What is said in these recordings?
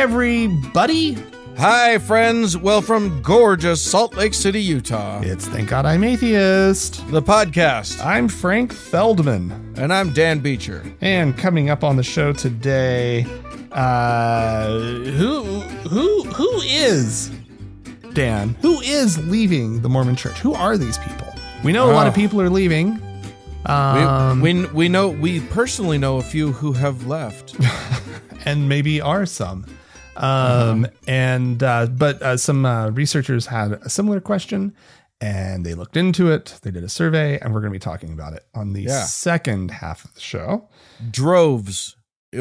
everybody. Hi, friends. Well, from gorgeous Salt Lake City, Utah. It's Thank God I'm Atheist. The podcast. I'm Frank Feldman. And I'm Dan Beecher. And coming up on the show today, who is Dan? Who is leaving the Mormon Church? Who are these people? We know a lot of people are leaving. We personally know a few who have left. And maybe are some. But some researchers had a similar question and they looked into it. They did a survey and we're going to be talking about it on the second half of the show. Droves.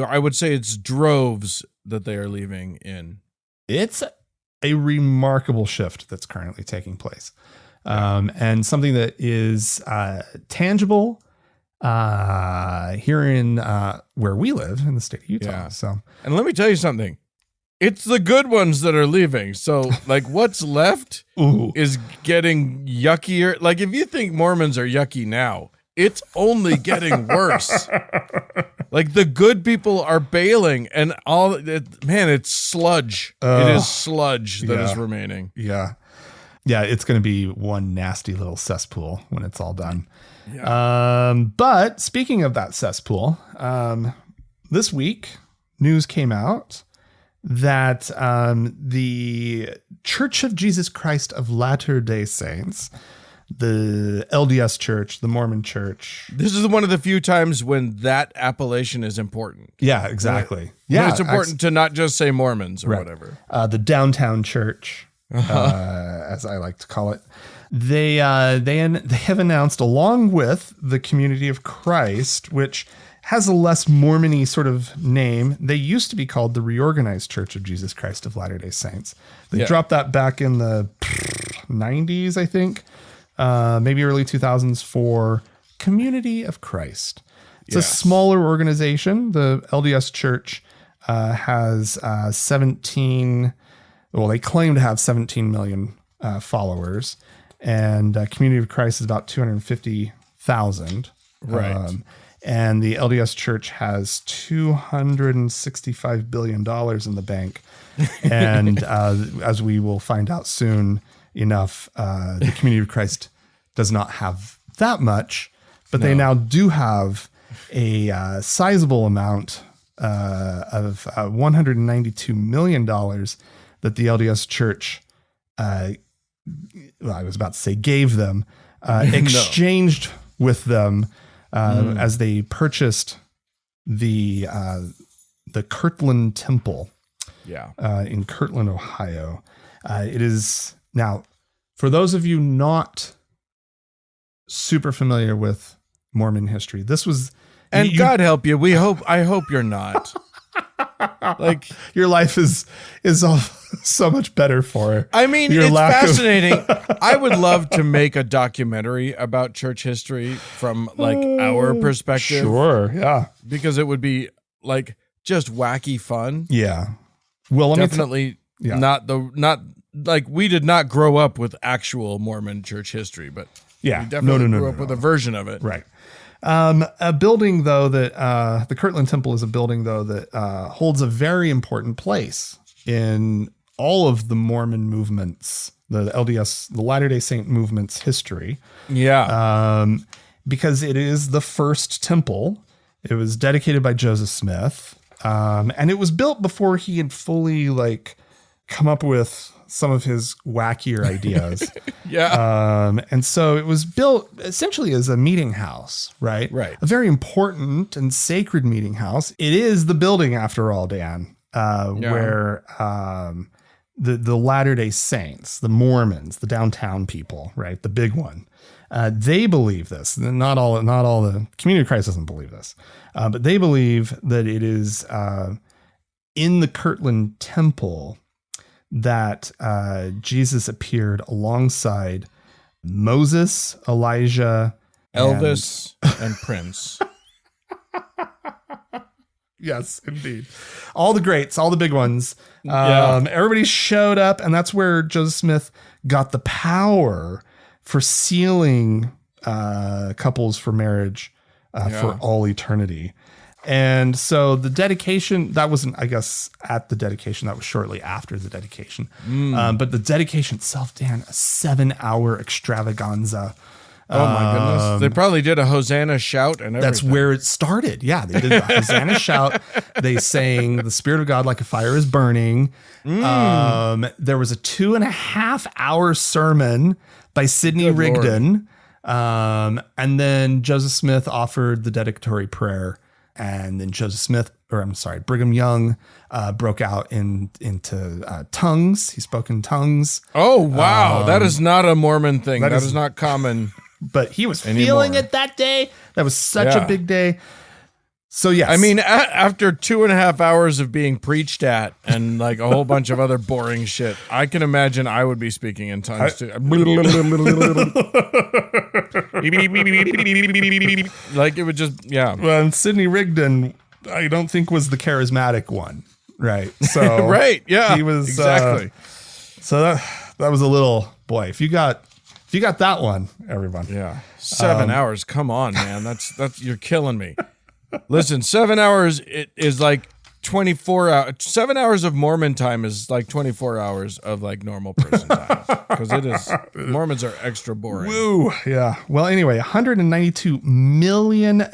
I would say it's droves that they are leaving in. It's a remarkable shift that's currently taking place. And something that is tangible here in where we live in the state of Utah. Yeah. So, and let me tell you something. It's the good ones that are leaving. So, like, what's left is getting yuckier. Like, if you think Mormons are yucky now, it's only getting worse. Like, the good people are bailing, and it's sludge. It is sludge that is remaining. Yeah. Yeah, it's going to be one nasty little cesspool when it's all done. Yeah. But speaking of that cesspool, this week, news came out that the Church of Jesus Christ of Latter-day Saints, the LDS Church, the Mormon Church. This is one of the few times when that appellation is important. Yeah, exactly. Right? Yeah, it's important to not just say Mormons or whatever. The Downtown Church, as I like to call it. They have announced, along with the Community of Christ, which has a less Mormon-y sort of name. They used to be called the Reorganized Church of Jesus Christ of Latter-day Saints. They dropped that back in the 90s, I think, maybe early 2000s, for Community of Christ. It's a smaller organization. The LDS Church has 17, well, they claim to have 17 million followers, and Community of Christ is about 250,000. Right. And the LDS Church has $265 billion in the bank. And as we will find out soon enough, the Community of Christ does not have that much, but they now do have a sizable amount of $192 million that the LDS Church, I was about to say gave them, exchanged with them as they purchased the Kirtland Temple in Kirtland, Ohio. It is now, for those of you not super familiar with Mormon history, this was, and God help you. I hope you're not. Like, your life is all so much better for it. I mean, it's fascinating. I would love to make a documentary about church history from like our perspective. Sure, yeah, because it would be like just wacky fun. Yeah, well, definitely not like we did not grow up with actual Mormon church history, but we definitely grew up with a version of it. Right. A building, though, that the Kirtland Temple is a building, though, that holds a very important place in all of the Mormon movements, the LDS, the Latter-day Saint movement's history. Yeah. Because it is the first temple. It was dedicated by Joseph Smith. And it was built before he had fully come up with some of his wackier ideas. And so it was built essentially as a meeting house, right? Right. A very important and sacred meeting house. It is the building, after all, Dan, where the Latter-day Saints, the Mormons, the downtown people, right? The big one. They believe this. Not all the Community of Christ doesn't believe this, but they believe that it is in the Kirtland Temple that Jesus appeared alongside Moses, Elijah, Elvis, and Prince. Yes, indeed. All the greats, all the big ones. Everybody showed up, and that's where Joseph Smith got the power for sealing couples for marriage for all eternity. And so the dedication, that wasn't, I guess, at the dedication, that was shortly after the dedication. But the dedication itself, Dan, a 7-hour extravaganza. Oh my goodness. They probably did a Hosanna shout and everything. That's where it started. Yeah, they did the Hosanna shout. They sang "The Spirit of God like a fire is burning." There was a 2.5-hour sermon by Sidney Good Rigdon. And then Joseph Smith offered the dedicatory prayer. And then Brigham Young broke out into tongues. He spoke in tongues. Oh, wow. That is not a Mormon thing. That is not common. But he was feeling it that day. That was such a big day. So, yes. I mean, after 2.5 hours of being preached at and like a whole bunch of other boring shit, I can imagine I would be speaking in tongues too. Like it would just, yeah. Well, and Sidney Rigdon, I don't think was the charismatic one. Right. So, right. Yeah. He was exactly. So that was a little, boy, if you got that one, everyone. Yeah. 7 hours. Come on, man. That's you're killing me. Listen, 7 hours it is like 24 hours. 7 hours of Mormon time is like 24 hours of like normal person time because it is. Mormons are extra boring. Woo, yeah. Well, anyway, $192 million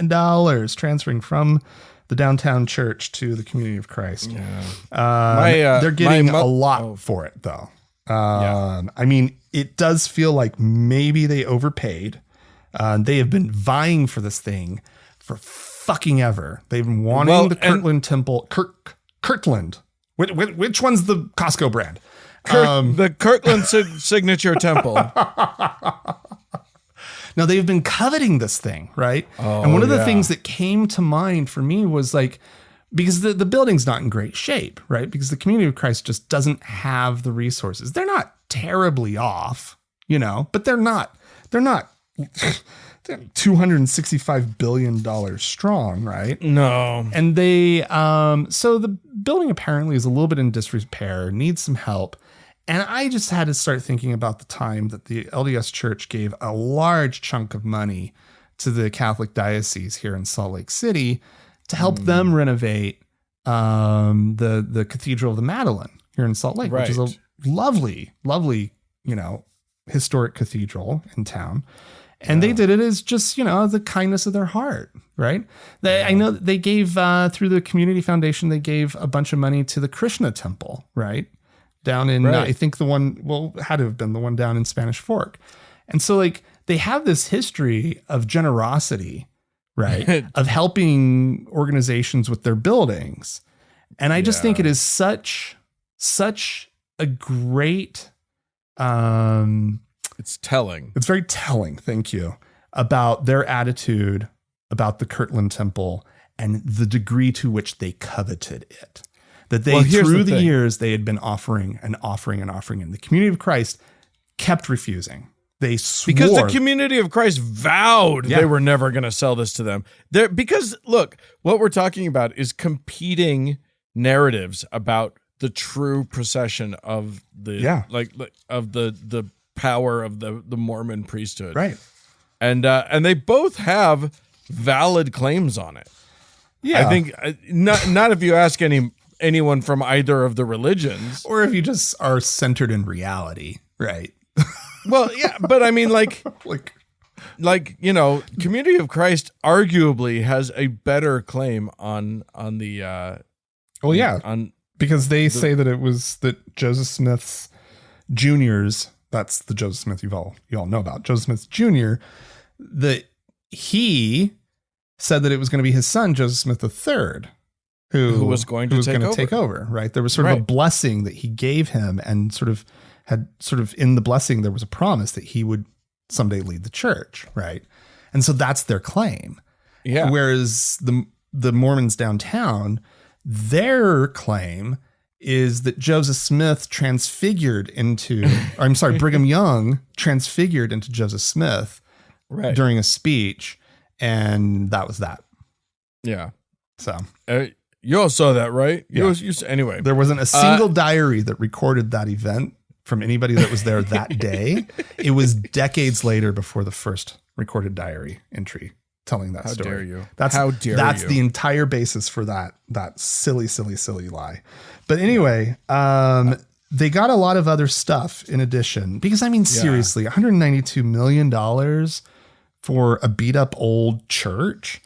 transferring from the downtown church to the Community of Christ. Yeah. They're getting a lot for it, though. I mean, it does feel like maybe they overpaid. They have been vying for this thing for fucking ever. They've been wanting the Kirtland Temple. Kirtland. Which one's the Costco brand? The Kirtland Signature Temple. No, they've been coveting this thing, right? And one of the things that came to mind for me was like, because the building's not in great shape, right? Because the Community of Christ just doesn't have the resources. They're not terribly off, but they're not $265 billion strong, right? No. And they, so the building apparently is a little bit in disrepair, needs some help. And I just had to start thinking about the time that the LDS Church gave a large chunk of money to the Catholic diocese here in Salt Lake City to help them renovate the Cathedral of the Madeleine here in Salt Lake, which is a lovely, lovely, historic cathedral in town. And they did it as just, the kindness of their heart, right? I know they gave, through the Community Foundation, they gave a bunch of money to the Krishna Temple, right? Down in, I think had to have been the one down in Spanish Fork. And so, like, they have this history of generosity, right? Of helping organizations with their buildings. And I just think it is such a great, it's telling. It's very telling, thank you, about their attitude about the Kirtland Temple and the degree to which they coveted it. That they, through the years, they had been offering and offering and offering. And the Community of Christ kept refusing. They swore. Because the Community of Christ vowed they were never going to sell this to them. Because, look, what we're talking about is competing narratives about the true procession of the of the power of the Mormon priesthood, right? And they both have valid claims on it. Yeah, I think not if you ask anyone from either of the religions, or if you just are centered in reality, right? Well, yeah, but I mean, like Community of Christ arguably has a better claim on the. Because they say that it was that Joseph Smith's Jr.'s. That's the Joseph Smith you all know about. Joseph Smith Jr., that he said that it was going to be his son, Joseph Smith III, who was going to take over, right? There was sort of a blessing that he gave him, and in the blessing, there was a promise that he would someday lead the church, right? And so that's their claim. Yeah. Whereas the Mormons downtown, their claim is that Brigham Young transfigured into Joseph Smith during a speech, and that was that. Yeah. So you all saw that, right? Yeah. Anyway, there wasn't a single diary that recorded that event from anybody that was there that day. It was decades later before the first recorded diary entry telling that story. How dare you? That's the entire basis for that silly lie. But anyway, they got a lot of other stuff in addition, because I mean, seriously, $192 million for a beat up old church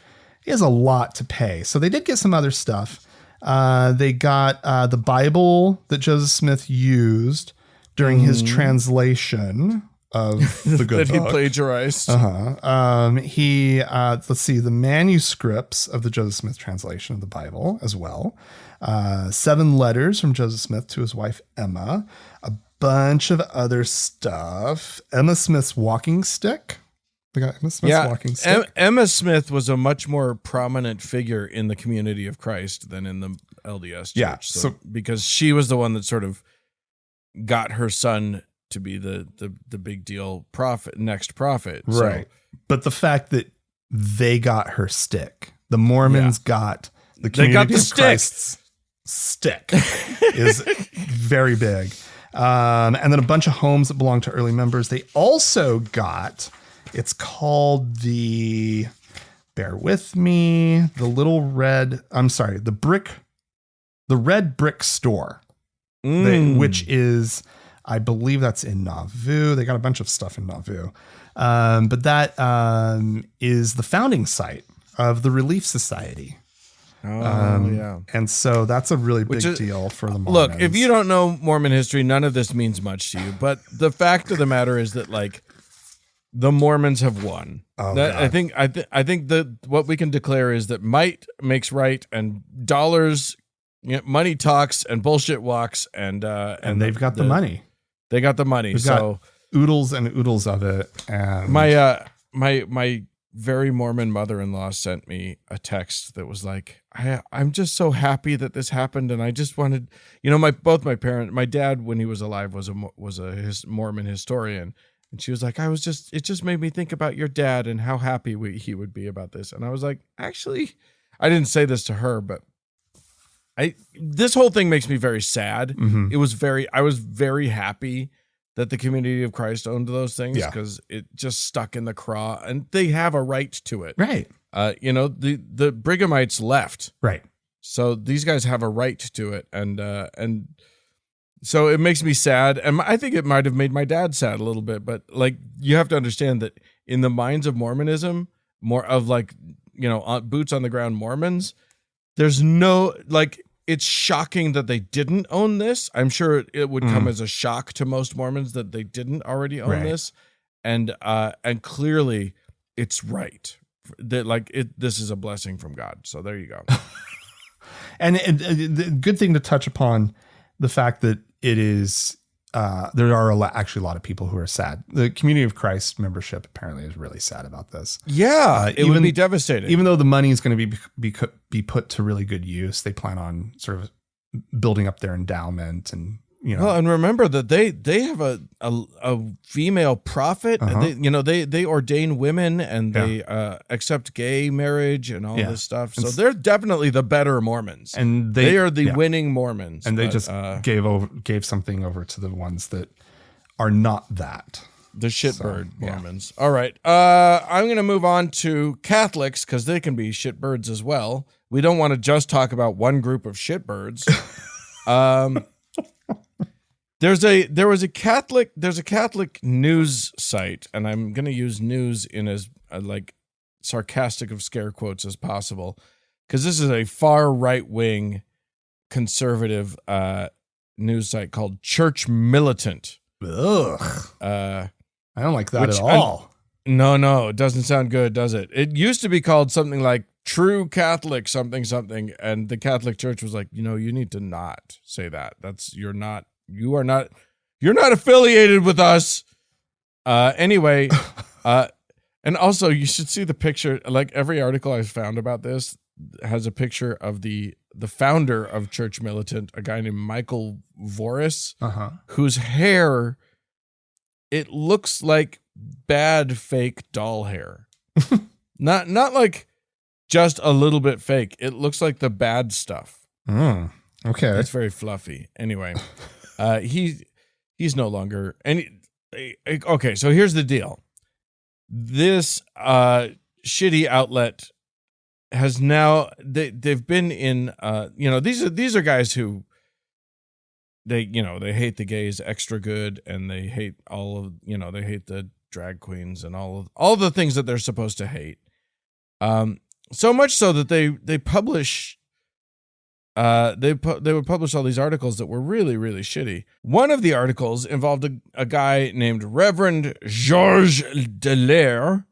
is a lot to pay. So they did get some other stuff. They got the Bible that Joseph Smith used during his translation of the good that book. He plagiarized. Let's see, the manuscripts of the Joseph Smith translation of the Bible as well. 7 letters from Joseph Smith to his wife, Emma. A bunch of other stuff. Emma Smith's walking stick. They got Emma Smith's walking stick. Emma Smith was a much more prominent figure in the Community of Christ than in the LDS Church. Yeah, so because she was the one that sort of got her son to be the big deal next prophet. Right. So, but the fact that they got her stick, the Mormons got the Community of Christ's stick is very big. And then a bunch of homes that belong to early members. They also got, it's called bear with me, the Red Brick Store, which is, I believe that's in Nauvoo. They got a bunch of stuff in Nauvoo. But that is the founding site of the Relief Society. And so that's a really big deal for the Mormons. Look, if you don't know Mormon history, none of this means much to you. But the fact of the matter is that, like, the Mormons have won. I think that what we can declare is that might makes right, and dollars, money talks, and bullshit walks, and they've got the money. They got the money. We've got oodles and oodles of it. And my very Mormon mother-in-law sent me a text that was like, I'm just so happy that this happened, and I just wanted, both my parents, my dad when he was alive was a Mormon historian, and she was like, it just made me think about your dad and how happy he would be about this, and I was like, actually, I didn't say this to her, but this whole thing makes me very sad. Mm-hmm. I was very happy that the Community of Christ owned those things, because it just stuck in the craw, and they have a right to it. Right. The Brighamites left. Right. So these guys have a right to it. And so it makes me sad. And I think it might have made my dad sad a little bit, but like, you have to understand that in the minds of Mormonism, more of like, boots on the ground Mormons, there's no, like, it's shocking that they didn't own this. I'm sure it would come as a shock to most Mormons that they didn't already own this, and clearly it's right. That this is a blessing from God. So there you go. And the good thing to touch upon the fact that it is. There are actually a lot of people who are sad. The Community of Christ membership apparently is really sad about this. Yeah, it would be devastating. Even though the money is going to be put to really good use, they plan on sort of building up their endowment, and Well, and remember that they have a female prophet. They ordain women, and they accept gay marriage and all this stuff. So they're definitely the better Mormons, and they are the winning Mormons. And they just gave something over to the ones that are not that. The shitbird Mormons. All right, I'm going to move on to Catholics, because they can be shitbirds as well. We don't want to just talk about one group of shitbirds. There's a Catholic news site, and I'm going to use news in as sarcastic of scare quotes as possible, because this is a far right wing conservative news site called Church Militant. Ugh. I don't like that at all. No, it doesn't sound good, does it? It used to be called something like True Catholic something, and the Catholic Church was like, you need to not say that. You're not affiliated with us. Anyway, and also you should see the picture. Like, every article I've found about this has a picture of the founder of Church Militant, a guy named Michael Voris, whose hair, it looks like bad fake doll hair. not like just a little bit fake. It looks like the bad stuff. Okay. It's very fluffy. Anyway. He's no longer okay. So here's the deal. This shitty outlet has now they've been in these are guys who they hate the gays extra good, and they hate they hate the drag queens and all the things that they're supposed to hate. So much so that they publish they would publish all these articles that were really, really shitty. One of the articles involved a guy named Reverend Georges Dallaire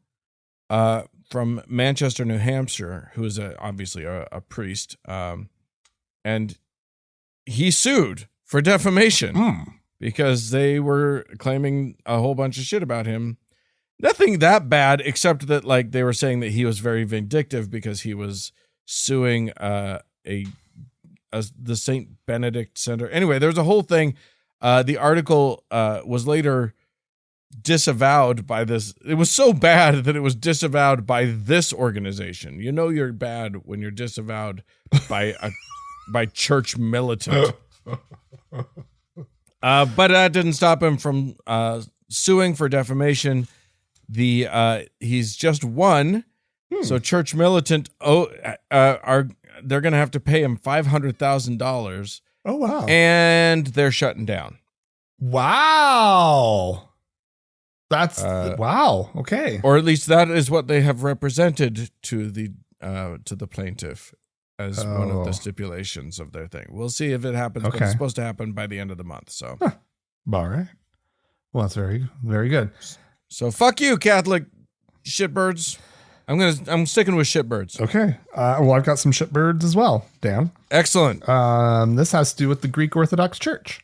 from Manchester, New Hampshire, who is obviously a priest, and he sued for defamation because they were claiming a whole bunch of shit about him. Nothing that bad, except that like they were saying that he was very vindictive because he was suing the St. Benedict Center. Anyway, there's a whole thing. The article was later disavowed by this. It was so bad that it was disavowed by this organization. You know you're bad when you're disavowed by church militant. But that didn't stop him from suing for defamation. He's just won. So church militant they're going to have to pay him $500,000. Oh, wow. And they're shutting down. Wow. That's wow. Okay. Or at least that is what they have represented to the plaintiff as one of the stipulations of their thing. We'll see if it happens, but it's supposed to happen by the end of the month. So, all right. Well, that's very, very good. So fuck you, Catholic shitbirds. I'm sticking with shitbirds. Okay. Well, I've got some shitbirds as well, Dan. Excellent. This has to do with the Greek Orthodox Church.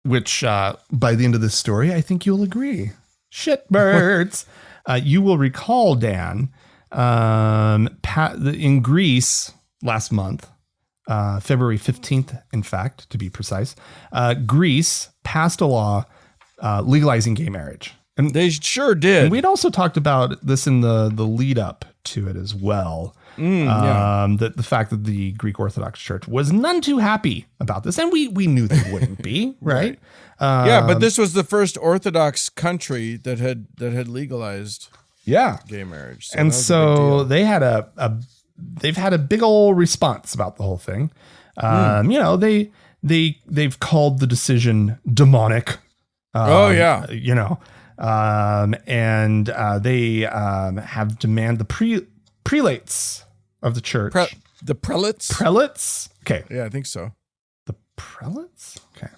Which by the end of this story, I think you'll agree. Shitbirds. You will recall, Dan, in Greece last month, February 15th, in fact, to be precise, Greece passed a law legalizing gay marriage. And they sure did. And we'd also talked about this in the lead up to it as well. That the fact that the Greek Orthodox Church was none too happy about this. And we knew they wouldn't be, right? But this was the first Orthodox country that had legalized gay marriage. And so they had they've had a big old response about the whole thing. They've called the decision demonic. And they have demanded the prelates of the church. The prelates? Prelates? Okay. Yeah, I think so. The prelates? Okay.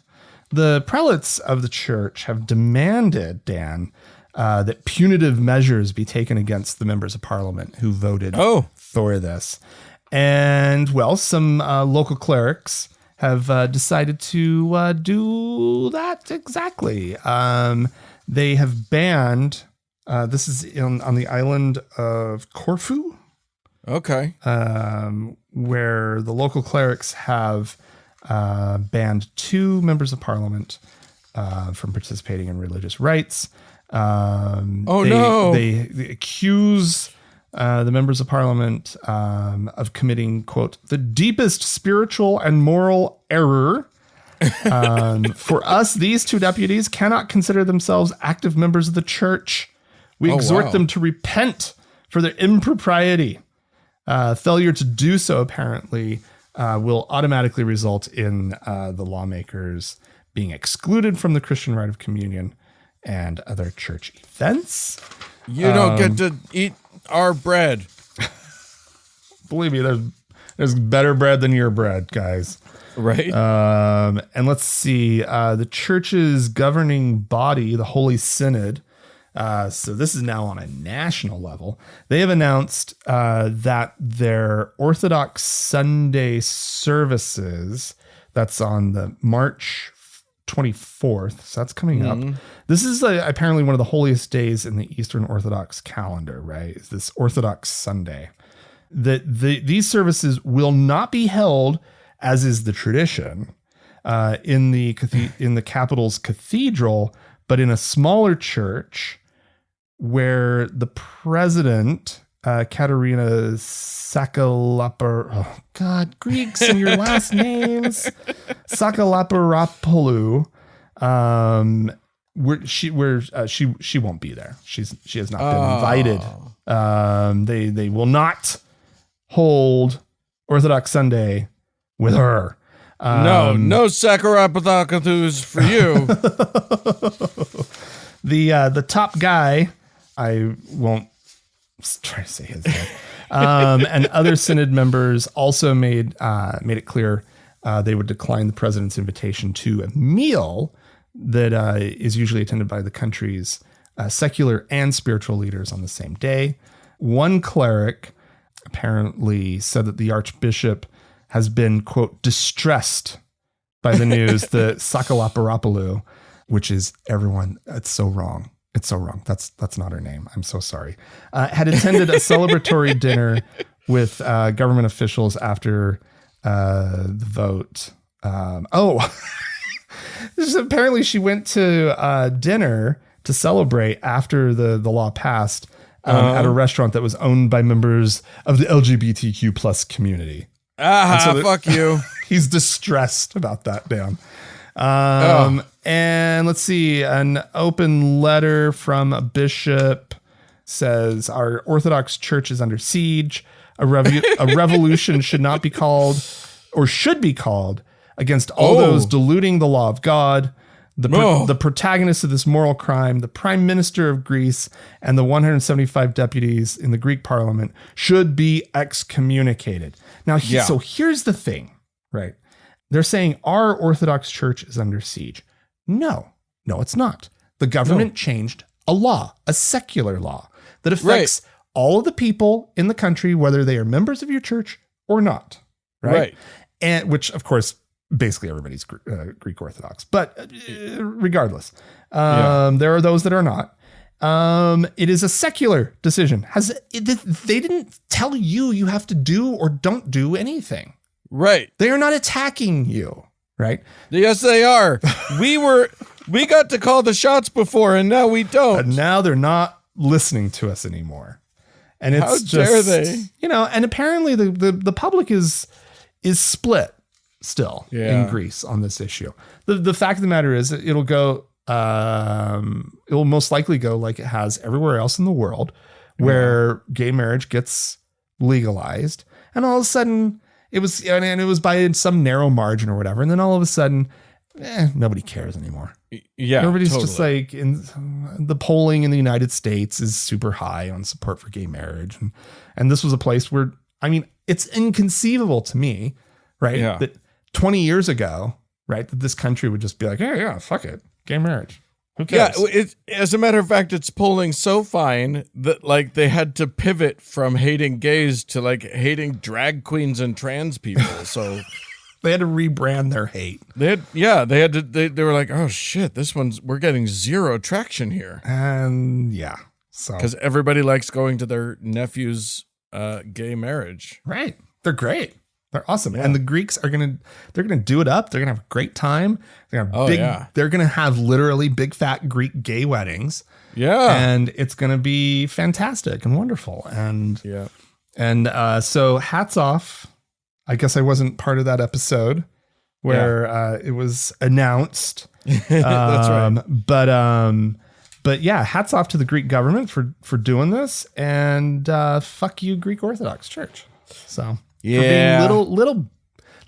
The prelates of the church have demanded, Dan, that punitive measures be taken against the members of parliament who voted for this. And, well, some local clerics have decided to do that exactly. They have banned, this is on the island of Corfu. Okay. Where the local clerics have banned 2 members of parliament from participating in religious rites. They accuse the members of parliament of committing, quote, the deepest spiritual and moral error. For us, these 2 deputies cannot consider themselves active members of the church. We exhort them to repent for their impropriety. Failure to do so, apparently, will automatically result in the lawmakers being excluded from the Christian rite of communion and other church events. You don't get to eat our bread. Believe me, there's better bread than your bread, guys. Right. And let's see, the church's governing body, the Holy Synod. So this is now on a national level. They have announced that their Orthodox Sunday services, that's on the March 24th. So that's coming up. This is apparently one of the holiest days in the Eastern Orthodox calendar, right? Is this Orthodox Sunday. These services will not be held, as is the tradition, in the capital's cathedral, but in a smaller church where the president, Katerina Greeks and your last names, Sakalaparopoulou, she won't be there. She has not been invited. They will not hold Orthodox Sunday with her. No Sakurapatakathus for you. The top guy, I won't try to say his name, and other synod members also made it clear they would decline the president's invitation to a meal that is usually attended by the country's secular and spiritual leaders on the same day. One cleric apparently said that the archbishop has been, quote, distressed by the news that Sakalaparopoulou, which is everyone, it's so wrong. It's so wrong. That's not her name. I'm so sorry. Had attended a celebratory dinner with government officials after the vote. Apparently she went to dinner to celebrate after the law passed at a restaurant that was owned by members of the LGBTQ plus community. Fuck you. He's distressed about that, Dan. And let's see, an open letter from a bishop says our Orthodox Church is under siege. A revolution should not be called, or should be called, against all those diluting the law of God. The protagonists of this moral crime, the Prime Minister of Greece and the 175 deputies in the Greek parliament should be excommunicated. Now, so here's the thing, right? They're saying our Orthodox Church is under siege. No, it's not. The government changed a law, a secular law that affects all of the people in the country, whether they are members of your church or not. Right. And which, of course, basically everybody's Greek Orthodox, but regardless, there are those that are not. It is a secular decision. They didn't tell you have to do or don't do anything. Right. They are not attacking you. Right. Yes, they are. We got to call the shots before, and now we don't. And now they're not listening to us anymore. And it's how dare they? And apparently the public is split still in Greece on this issue. The fact of the matter is that it'll most likely go like it has everywhere else in the world, where gay marriage gets legalized, and all of a sudden it was by some narrow margin or whatever, and then all of a sudden nobody cares anymore. Yeah, everybody's just like, in the polling in the United States is super high on support for gay marriage, and this was a place where, I mean, it's inconceivable to me, right? Yeah. That 20 years ago, right, that this country would just be like, hey, yeah, fuck it, gay marriage. Who cares? Yeah, as a matter of fact, it's polling so fine that like they had to pivot from hating gays to like hating drag queens and trans people. So they had to rebrand their hate. They were like, oh shit, we're getting zero traction here. And so because everybody likes going to their nephew's gay marriage. Right. They're great. They're awesome. Yeah. And the Greeks they're going to do it up. They're going to have a great time. They're going to have literally big fat Greek gay weddings. Yeah. And it's going to be fantastic and wonderful. And so hats off. I guess I wasn't part of that episode where it was announced. That's right. But yeah, hats off to the Greek government for doing this, and fuck you, Greek Orthodox Church. So for being little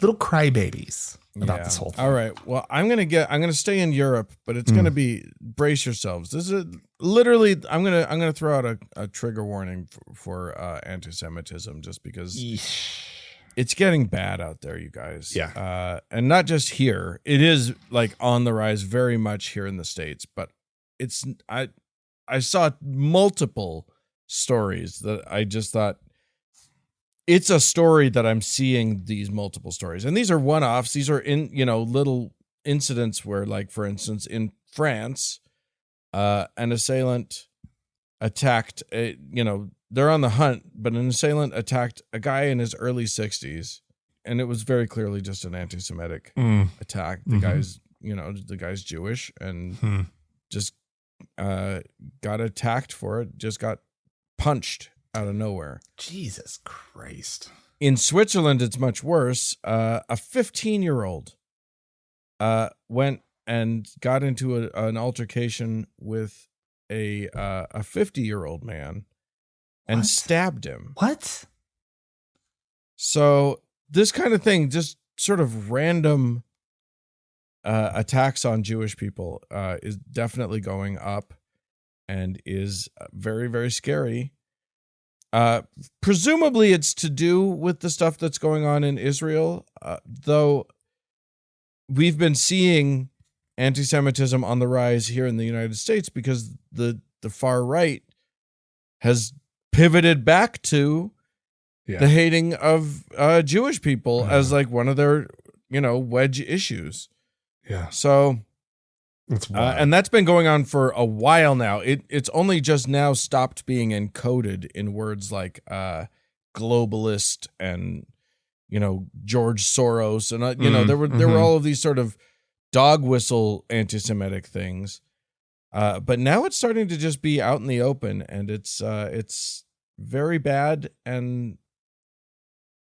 crybabies about this whole thing. All right. Well, I'm gonna stay in Europe, but it's gonna be, brace yourselves. This is literally, I'm gonna throw out a trigger warning for anti-Semitism, just because it's getting bad out there, you guys. Yeah. And not just here. It is like on the rise very much here in the States, but I saw multiple stories that I just thought, it's a story that I'm seeing these multiple stories. And these are one-offs. These are little incidents where, like, for instance, in France, an assailant attacked, they're on the hunt, but an assailant attacked a guy in his early 60s. And it was very clearly just an anti-Semitic attack. The guy's Jewish and just got attacked for it, just got punched out of nowhere. Jesus Christ. In Switzerland, it's much worse. A 15-year-old went and got into an altercation with a 50-year-old man and What? stabbed him. What? So this kind of thing, just sort of random attacks on Jewish people is definitely going up and is very, very scary. Presumably it's to do with the stuff that's going on in Israel, though we've been seeing anti-Semitism on the rise here in the United States because the far right has pivoted back to the hating of Jewish people as like one of their, wedge issues. Yeah. So, That's wild. and that's been going on for a while now. It's only just now stopped being encoded in words like globalist and, George Soros. And, there were all of these sort of dog whistle anti-Semitic things. But now it's starting to just be out in the open, and it's very bad. And,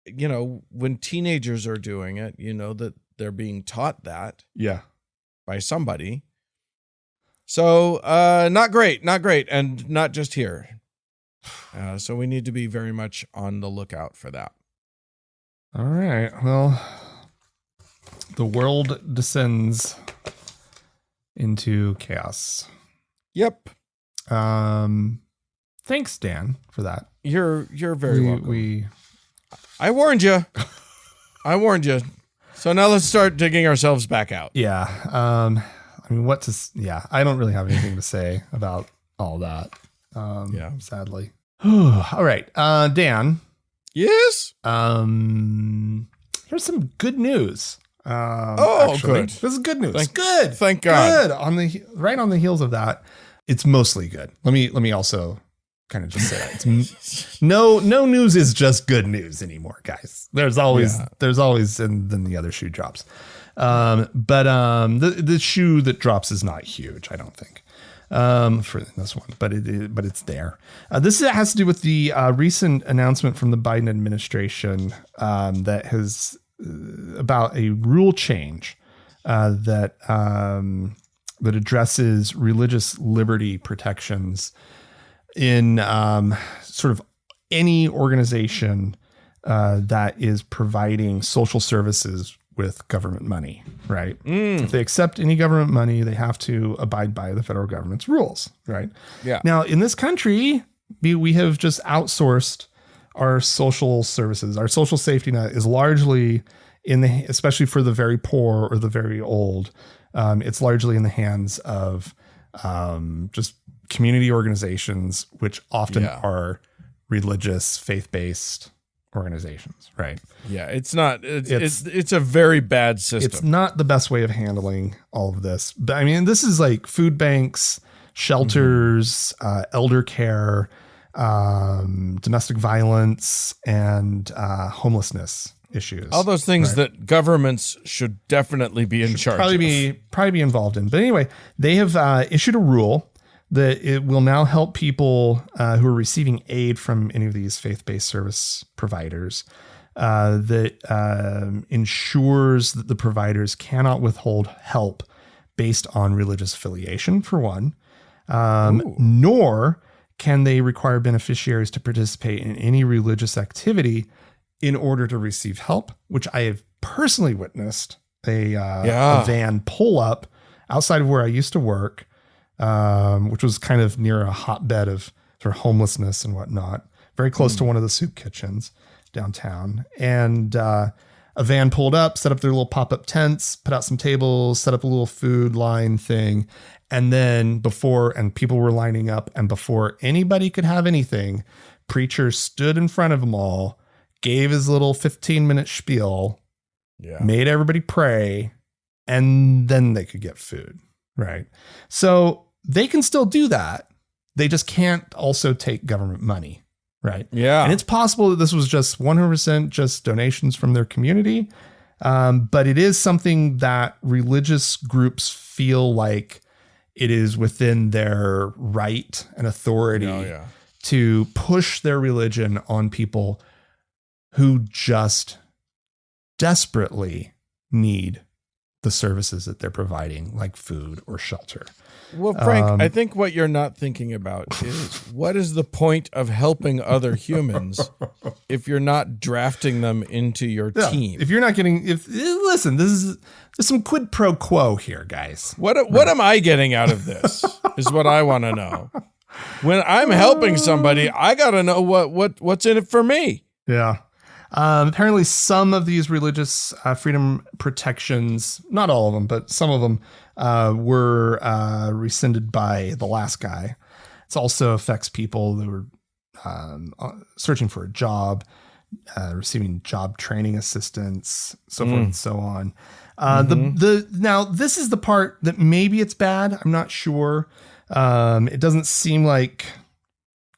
when teenagers are doing it, that they're being taught that by somebody. So not great, and not just here. So we need to be very much on the lookout for that. All right. Well, the world descends into chaos. Yep. Thanks, Dan, for that. You're very welcome. I warned you. So now let's start digging ourselves back out. Yeah. I don't really have anything to say about all that. Sadly. All right. Dan. Yes. Here's some good news. Good. This is good news. Good. Thank God. Good. Right on the heels of that, it's mostly good. Let me also kind of just say that. It's no news is just good news anymore, guys. There's always and then the other shoe drops. But the shoe that drops is not huge, I don't think. For this one, but it's there. This has to do with the recent announcement from the Biden administration that has about a rule change that addresses religious liberty protections in sort of any organization that is providing social services with government money, right? If they accept any government money, they have to abide by the federal government's rules, right? Yeah. Now, in this country, we have just outsourced our social services. Our social safety net is largely especially for the very poor or the very old, it's largely in the hands of just community organizations, which often are religious, faith-based organizations, right? Yeah, it's a very bad system. It's not the best way of handling all of this. But I mean, this is like food banks, shelters, elder care, domestic violence, and homelessness issues. All those things that governments should definitely be in charge probably be involved in. But anyway, they have issued a rule that it will now help people who are receiving aid from any of these faith-based service providers that ensures that the providers cannot withhold help based on religious affiliation, for one, nor can they require beneficiaries to participate in any religious activity in order to receive help, which I have personally witnessed a van pull up outside of where I used to work, which was kind of near a hotbed of sort of homelessness and whatnot, very close to one of the soup kitchens downtown. And a van pulled up, set up their little pop-up tents, put out some tables, set up a little food line thing. And then people were lining up, and before anybody could have anything, preacher stood in front of them all, gave his little 15-minute spiel, made everybody pray, and then they could get food. Right. So they can still do that. They just can't also take government money. Right. Yeah. And it's possible that this was just 100% just donations from their community. But it is something that religious groups feel like it is within their right and authority to push their religion on people who just desperately need the services that they're providing, like food or shelter. Well, Frank, I think what you're not thinking about is what is the point of helping other humans if you're not drafting them into your team? If you're not getting, listen, there's some quid pro quo here, guys. What am I getting out of this? Is what I want to know. When I'm helping somebody, I got to know what's in it for me. Yeah. Apparently, some of these religious freedom protections, not all of them, but some of them were rescinded by the last guy. It also affects people that were searching for a job, receiving job training assistance, so forth and so on. Now, this is the part that maybe it's bad. I'm not sure. It doesn't seem like,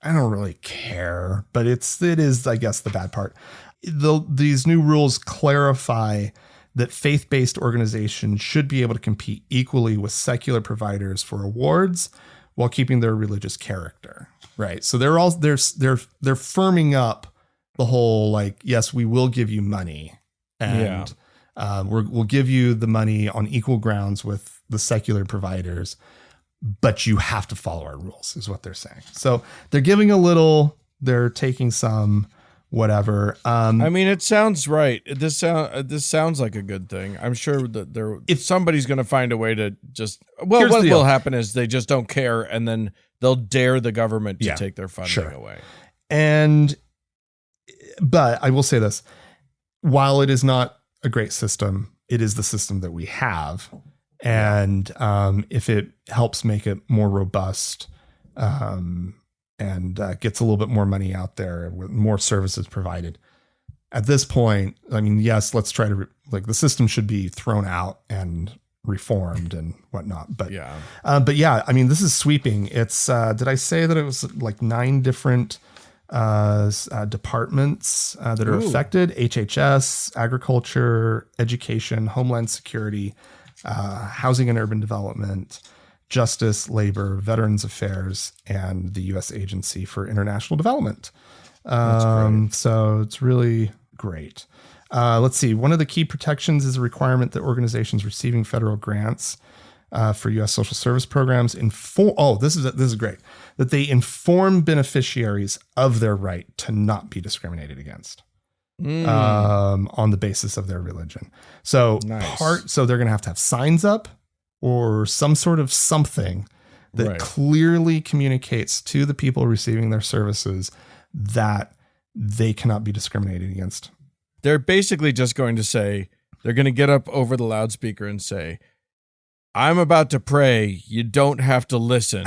I don't really care, but it is, I guess, the bad part. These new rules clarify that faith-based organizations should be able to compete equally with secular providers for awards while keeping their religious character. Right. So they're firming up the whole, like, yes, we will give you money, and we'll give you the money on equal grounds with the secular providers, but you have to follow our rules, is what they're saying. So they're giving they're taking some, whatever. I mean, it sounds right. This sounds like a good thing. I'm sure that if somebody's going to find a way to just, what will happen is they just don't care, and then they'll dare the government to take their funding away. But I will say this, while it is not a great system, it is the system that we have. And if it helps make it more robust, and gets a little bit more money out there with more services provided. At this point, I mean, yes, let's try to the system should be thrown out and reformed and whatnot. But I mean, this is sweeping. It's did I say that it was like 9 different departments that are affected? HHS, agriculture, education, homeland security, housing and urban development, Justice, Labor, Veterans Affairs, and the U.S. Agency for International Development. So it's really great. Let's see. One of the key protections is a requirement that organizations receiving federal grants for U.S. social service programs this is great, that they inform beneficiaries of their right to not be discriminated against on the basis of their religion. So so they're going to have signs up, or some sort of something that clearly communicates to the people receiving their services that they cannot be discriminated against. They're basically just going to say, they're going to get up over the loudspeaker and say, I'm about to pray. You don't have to listen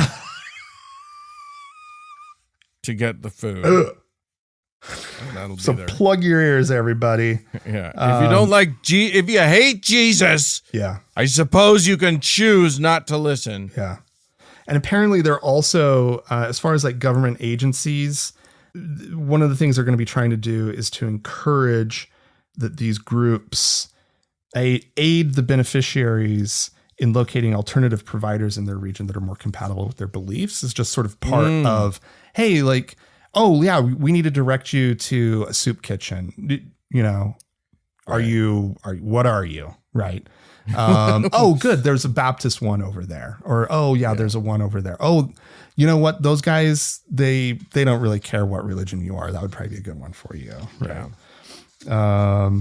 to get the food. So plug your ears, everybody. Yeah. If you don't if you hate Jesus, I suppose you can choose not to listen. Yeah. And apparently they're also, as far as like government agencies, one of the things they're going to be trying to do is to encourage that these groups aid the beneficiaries in locating alternative providers in their region that are more compatible with their beliefs. Is just sort of part of, hey, like, oh yeah, we need to direct you to a soup kitchen. You know, what are you? Right. Oh, good. There's a Baptist one over there. Or, there's a one over there. Oh, you know what? Those guys, they don't really care what religion you are. That would probably be a good one for you. Right.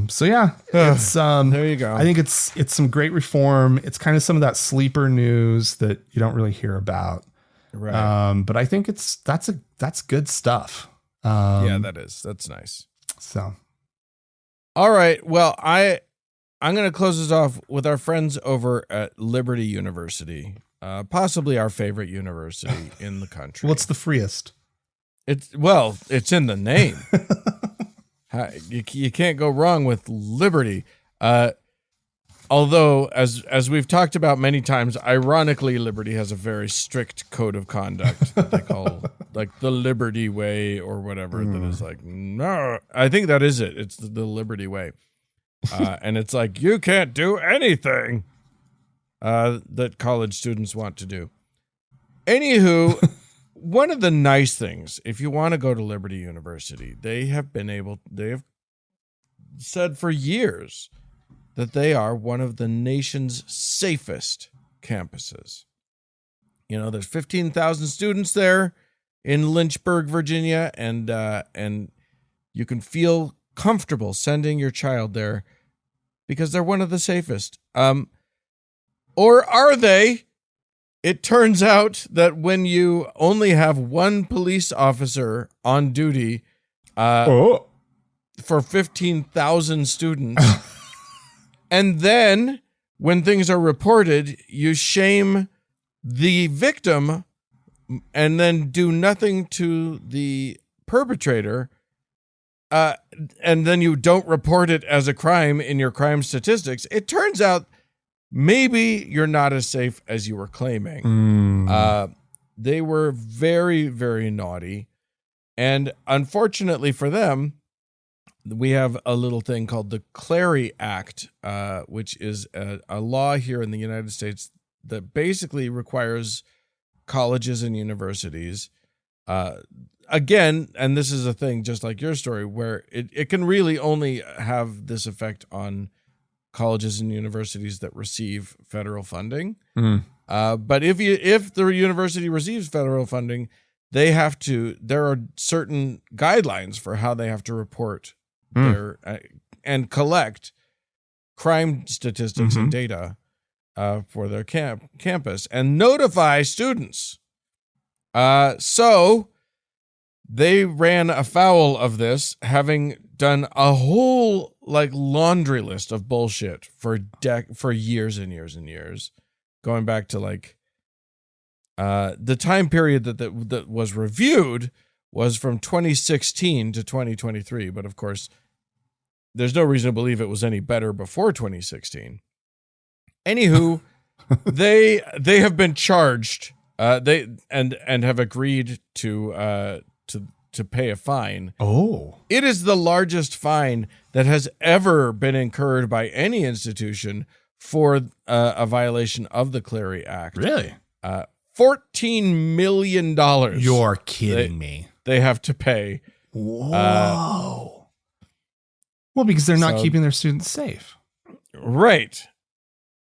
So yeah, it's, there you go. I think it's some great reform. It's kind of some of that sleeper news that you don't really hear about. Right. But I think that's good stuff. That's nice. So, all right. Well, I'm going to close this off with our friends over at Liberty University, possibly our favorite university in the country. What's the freest? It's in the name. You can't go wrong with Liberty. Although, as we've talked about many times, ironically, Liberty has a very strict code of conduct that they call like the Liberty Way or whatever. That is like, no, I think that is it. It's the Liberty Way. And it's like, you can't do anything that college students want to do. Anywho, one of the nice things, if you want to go to Liberty University, they have said for years that they are one of the nation's safest campuses. You know, there's 15,000 students there in Lynchburg, Virginia, and you can feel comfortable sending your child there because they're one of the safest. Or are they? It turns out that when you only have one police officer on duty for 15,000 students, and then when things are reported, you shame the victim and then do nothing to the perpetrator, and then you don't report it as a crime in your crime statistics, it turns out maybe you're not as safe as you were claiming. They were very, very naughty. And unfortunately for them, we have a little thing called the Clery Act, which is a law here in the United States that basically requires colleges and universities, again, and this is a thing just like your story, where it can really only have this effect on colleges and universities that receive federal funding. But if the university receives federal funding, there are certain guidelines for how they have to report their and collect crime statistics and data for their campus and notify students. So they ran afoul of this, having done a whole laundry list of bullshit for years and years and years, going back to the time period that was reviewed was from 2016 to 2023. But of course, there's no reason to believe it was any better before 2016. Anywho, they have been charged. They have agreed to pay a fine. Oh, it is the largest fine that has ever been incurred by any institution for a violation of the Clery Act. Really? $14 million. You're kidding me. They have to pay. Whoa. Well, because they're not keeping their students safe. Right.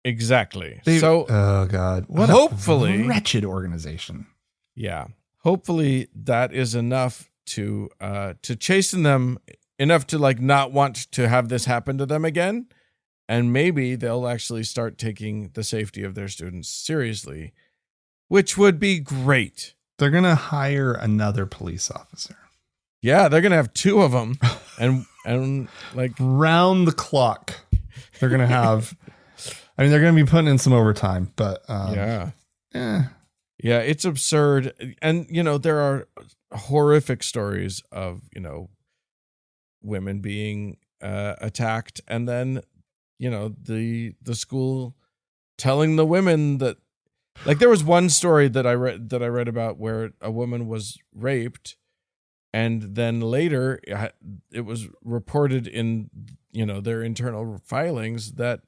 Exactly. Oh God. What hopefully, a wretched organization. Yeah. Hopefully that is enough to chasten them enough to not want to have this happen to them again. And maybe they'll actually start taking the safety of their students seriously, which would be great. They're going to hire another police officer. Yeah, they're going to have two of them and round the clock. They're going to have, they're going to be putting in some overtime, but yeah, it's absurd. And, there are horrific stories of, women being attacked, and then, the school telling the women that, there was one story that I read about where a woman was raped, and then later it was reported in, their internal filings that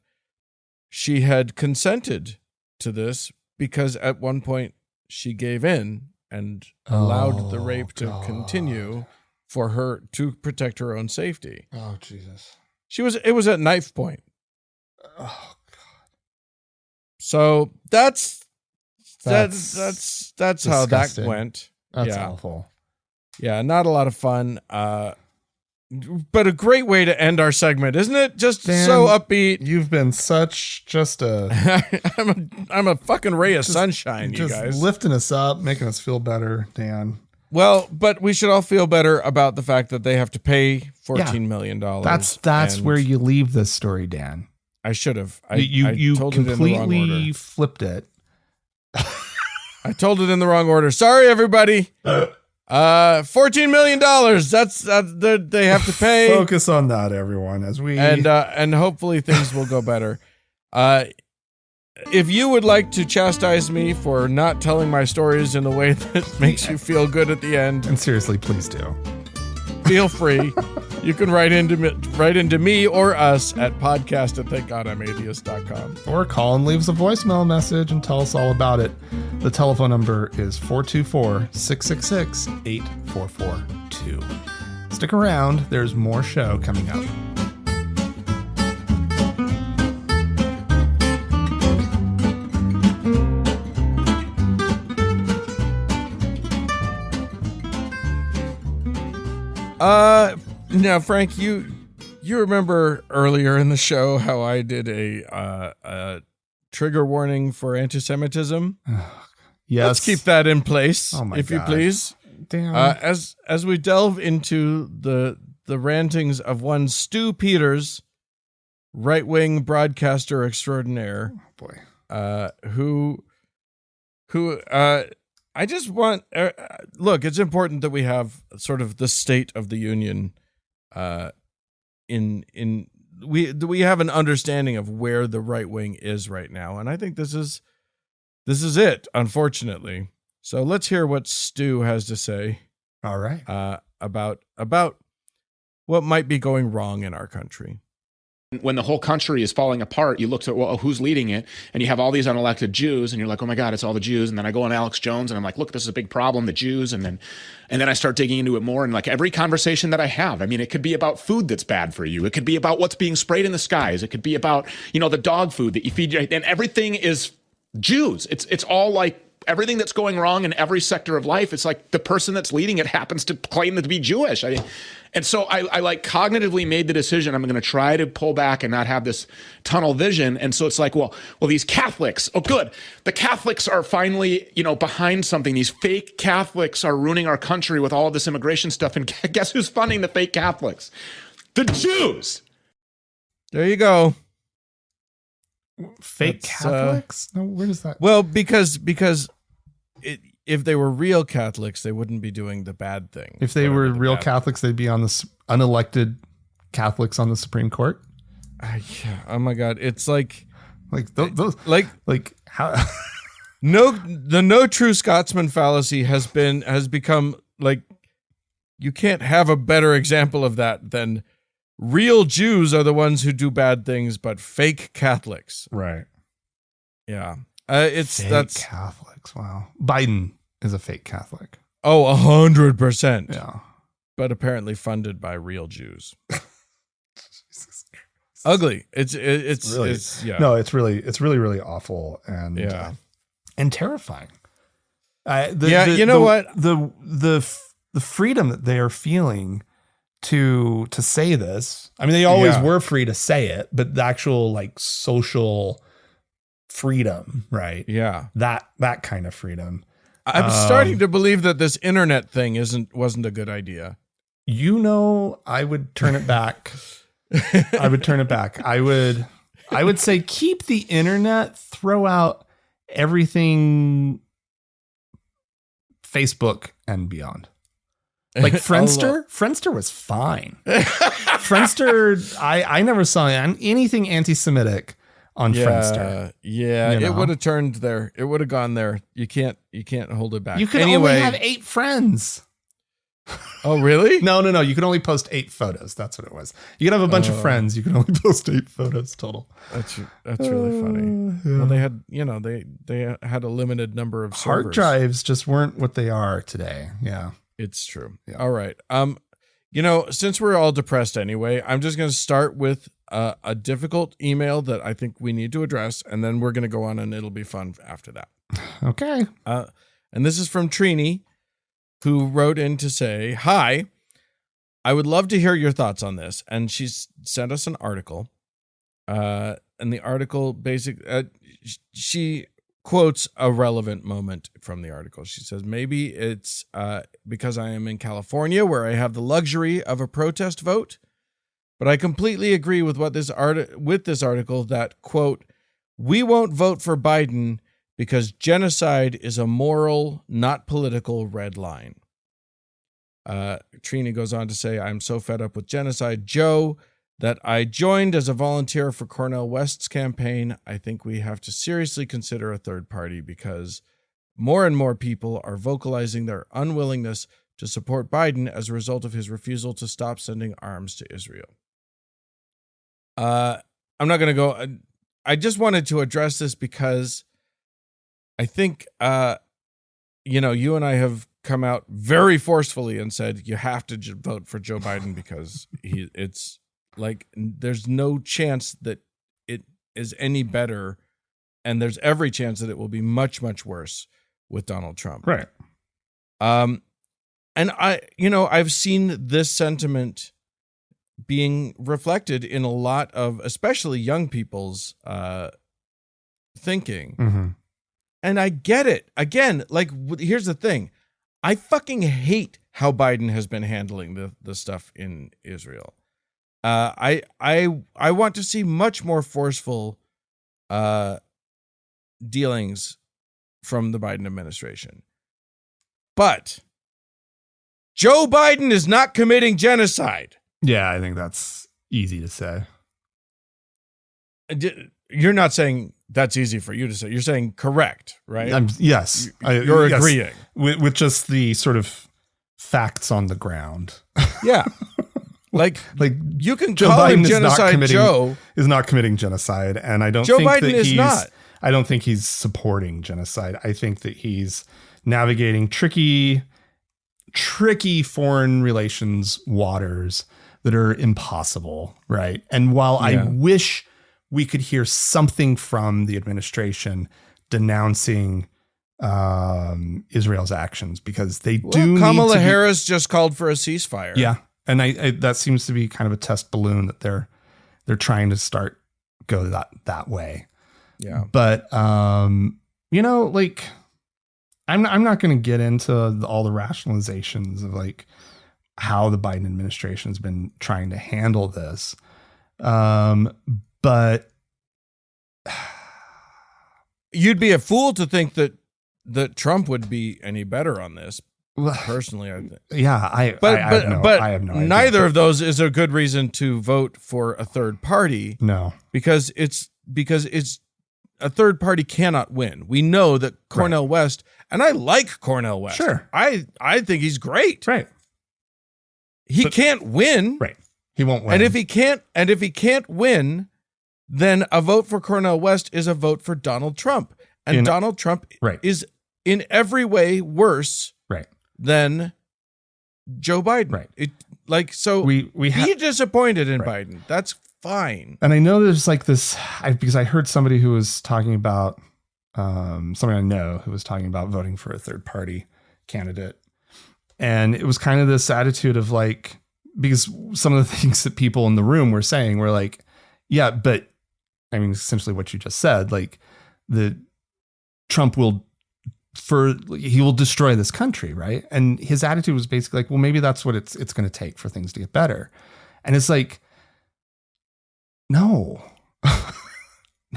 she had consented to this because at one point she gave in and allowed the rape to continue for her to protect her own safety. Oh, Jesus. It was at knife point. Oh, God. So that's how disgusting. that went. That's awful. Yeah, not a lot of fun. But a great way to end our segment, isn't it? Just Dan, so upbeat. You've been just a I'm a fucking ray of sunshine, you guys. Just lifting us up, making us feel better, Dan. Well, but we should all feel better about the fact that they have to pay $14 million. That's where you leave this story, Dan. I should have. You told completely it in the wrong order. Flipped it. I told it in the wrong order. Sorry, everybody. $14 million. That's they have to pay. Focus on that, everyone, as we and hopefully things will go better. If you would like to chastise me for not telling my stories in a way that makes you feel good at the end, and seriously, please do. Feel free. You can write into me or us at podcast@thankgodimatheist.com. Or call and leave us a voicemail message and tell us all about it. The telephone number is 424-666-8442. Stick around. There's more show coming up. Now, Frank, you remember earlier in the show how I did a trigger warning for anti-Semitism? Yes. Let's keep that in place, if you God. please. Damn. As we delve into the rantings of one Stu Peters, right-wing broadcaster extraordinaire, who I just want look, it's important that we have sort of the state of the union we have an understanding of where the right wing is right now, and I think this is it, unfortunately. So let's hear what Stu has to say. All right. About what might be going wrong in our country. When the whole country is falling apart, you look at, well, who's leading it? And you have all these unelected Jews, and you're like, oh my God, it's all the Jews. And then I go on Alex Jones, and I'm like, look, this is a big problem, the Jews. And then I start digging into it more. And like every conversation that I have, I mean, it could be about food that's bad for you. It could be about what's being sprayed in the skies. It could be about, the dog food that you feed. And everything is Jews. It's all like everything that's going wrong in every sector of life. It's like the person that's leading it happens to claim to be Jewish. And so I like cognitively made the decision, I'm going to try to pull back and not have this tunnel vision. And so it's like, well, these Catholics, oh, good. The Catholics are finally, behind something. These fake Catholics are ruining our country with all of this immigration stuff. And guess who's funding the fake Catholics? The Jews. There you go. Fake Catholics? No, where does that? Well, because if they were real Catholics, they wouldn't be doing the bad thing. If they were real Catholics, they'd be on the unelected Catholics on the Supreme Court. Yeah. Oh my God. It's like those, how? The no true Scotsman fallacy has become like, you can't have a better example of that than real Jews are the ones who do bad things, but fake Catholics. Right. Yeah. That's Catholics. Wow. Biden is a fake Catholic. Oh, 100%. Yeah. But apparently funded by real Jews. Ugly. It's really, yeah. No, it's really awful and terrifying. The freedom that they are feeling to say this. I mean, they always were free to say it, but the actual social freedom, right? Yeah. That kind of freedom. I'm starting to believe that this internet thing wasn't a good idea. I would turn it back. I would turn it back. I would say keep the internet, throw out everything Facebook and beyond. Like Friendster? Friendster was fine. Friendster, I never saw anything anti-Semitic on Friendster. Yeah, it would have turned there. It would have gone there. You can't hold it back. You could only have 8 friends. Oh, really? No. You could only post 8 photos. That's what it was. You could have a bunch of friends. You could only post 8 photos total. That's really funny. Yeah. Well, they had, they had a limited number of servers. Hard drives just weren't what they are today. Yeah. It's true. Yeah. All right. Since we're all depressed anyway, I'm just going to start with a difficult email that I think we need to address, and then we're going to go on and it'll be fun after that. Okay. And this is from Trini, who wrote in to say, hi, I would love to hear your thoughts on this. And she's sent us an article. And the article she quotes a relevant moment from the article. She says, maybe it's because I am in California where I have the luxury of a protest vote, but I completely agree with this article that, quote, we won't vote for Biden because genocide is a moral, not political red line. Trini goes on to say, I'm so fed up with genocide, Joe, that I joined as a volunteer for Cornel West's campaign. I think we have to seriously consider a third party because more and more people are vocalizing their unwillingness to support Biden as a result of his refusal to stop sending arms to Israel. I'm not going to go. I just wanted to address this because I think, you and I have come out very forcefully and said you have to vote for Joe Biden because it's like there's no chance that it is any better, and there's every chance that it will be much, much worse with Donald Trump. Right. And I've seen this sentiment being reflected in a lot of, especially young people's thinking. Mm-hmm. And I get it. Again, like, here's the thing. I fucking hate how Biden has been handling the stuff in Israel. I want to see much more forceful dealings from the Biden administration. But Joe Biden is not committing genocide. Yeah, I think that's easy to say. You're not saying that's easy for you to say. You're saying correct, right? Yes. You're yes, agreeing. With just the sort of facts on the ground. Yeah. Like you can Joe call him Biden genocide Joe. is not committing genocide. And I don't Joe think Biden that is not. I don't think he's supporting genocide. I think that he's navigating tricky foreign relations waters that are impossible, right? And while I wish we could hear something from the administration denouncing Israel's actions, because they do. Kamala Harris just called for a ceasefire. Yeah, and I that seems to be kind of a test balloon that they're trying to start go that way. Yeah, but like I'm not going to get into all the rationalizations of like how the Biden administration has been trying to handle this. But you'd be a fool to think that Trump would be any better on this. Personally, I think. Yeah, I have no idea. Neither of those is a good reason to vote for a third party. No, because it's a third party cannot win. We know that Cornel West, and I like Cornel West. Sure, I think he's great. Right. He can't win. Right. He won't win. And if he can't win, then a vote for Cornel West is a vote for Donald Trump. And Donald Trump is in every way worse than Joe Biden. Right. We be disappointed in Biden. That's fine. And I know there's like this, because I heard somebody who was talking about, somebody I know who was talking about voting for a third party candidate. And it was kind of this attitude of like, because some of the things that people in the room were saying were like, yeah, but I mean, essentially what you just said, like the Trump he will destroy this country. Right. And his attitude was basically like, well, maybe that's what it's going to take for things to get better. And it's like, no,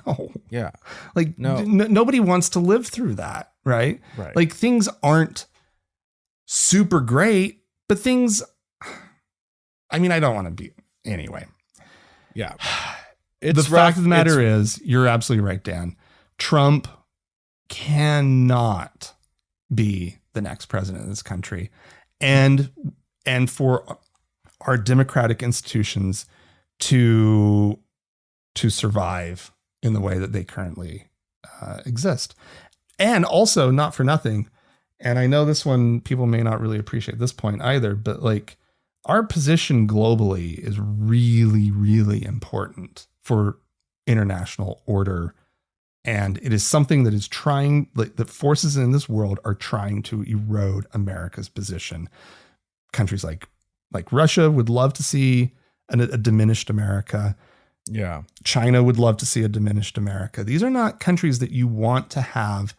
no. Yeah. Like nobody wants to live through that. Right. Right. Like things aren't super great, but things, I mean, I don't want to be anyway. Yeah. The fact of the matter is, you're absolutely right, Dan. Trump cannot be the next president of this country. And for our democratic institutions to survive in the way that they currently exist. And also, not for nothing, and I know this one, people may not really appreciate this point either, but like our position globally is really, really important for international order. And it is something that is trying, like the forces in this world are trying to erode America's position. Countries like Russia would love to see a diminished America. Yeah. China would love to see a diminished America. These are not countries that you want to have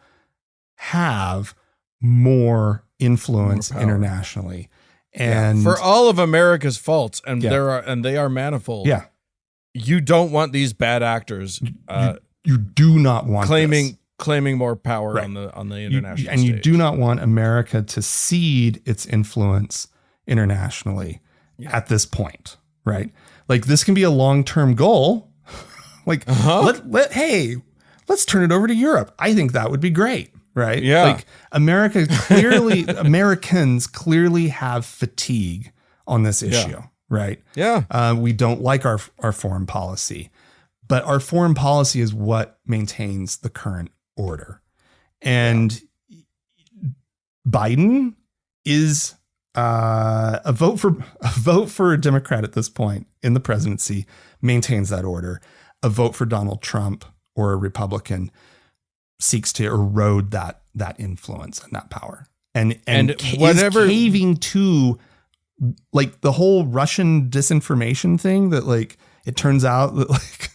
more influence internationally. And for all of America's faults, and they are manifold. Yeah. You don't want these bad actors you do not want claiming more power on the international stage. And you do not want America to cede its influence internationally at this point, right? Like this can be a long-term goal. Like let's turn it over to Europe. I think that would be great. Right. Yeah. Like Americans clearly have fatigue on this issue. Yeah. Right. Yeah. We don't like our foreign policy, but our foreign policy is what maintains the current order. And Biden is a vote for a Democrat at this point in the presidency maintains that order. A vote for Donald Trump or a Republican seeks to erode that influence and that power. and whatever is caving to like the whole Russian disinformation thing that like it turns out that like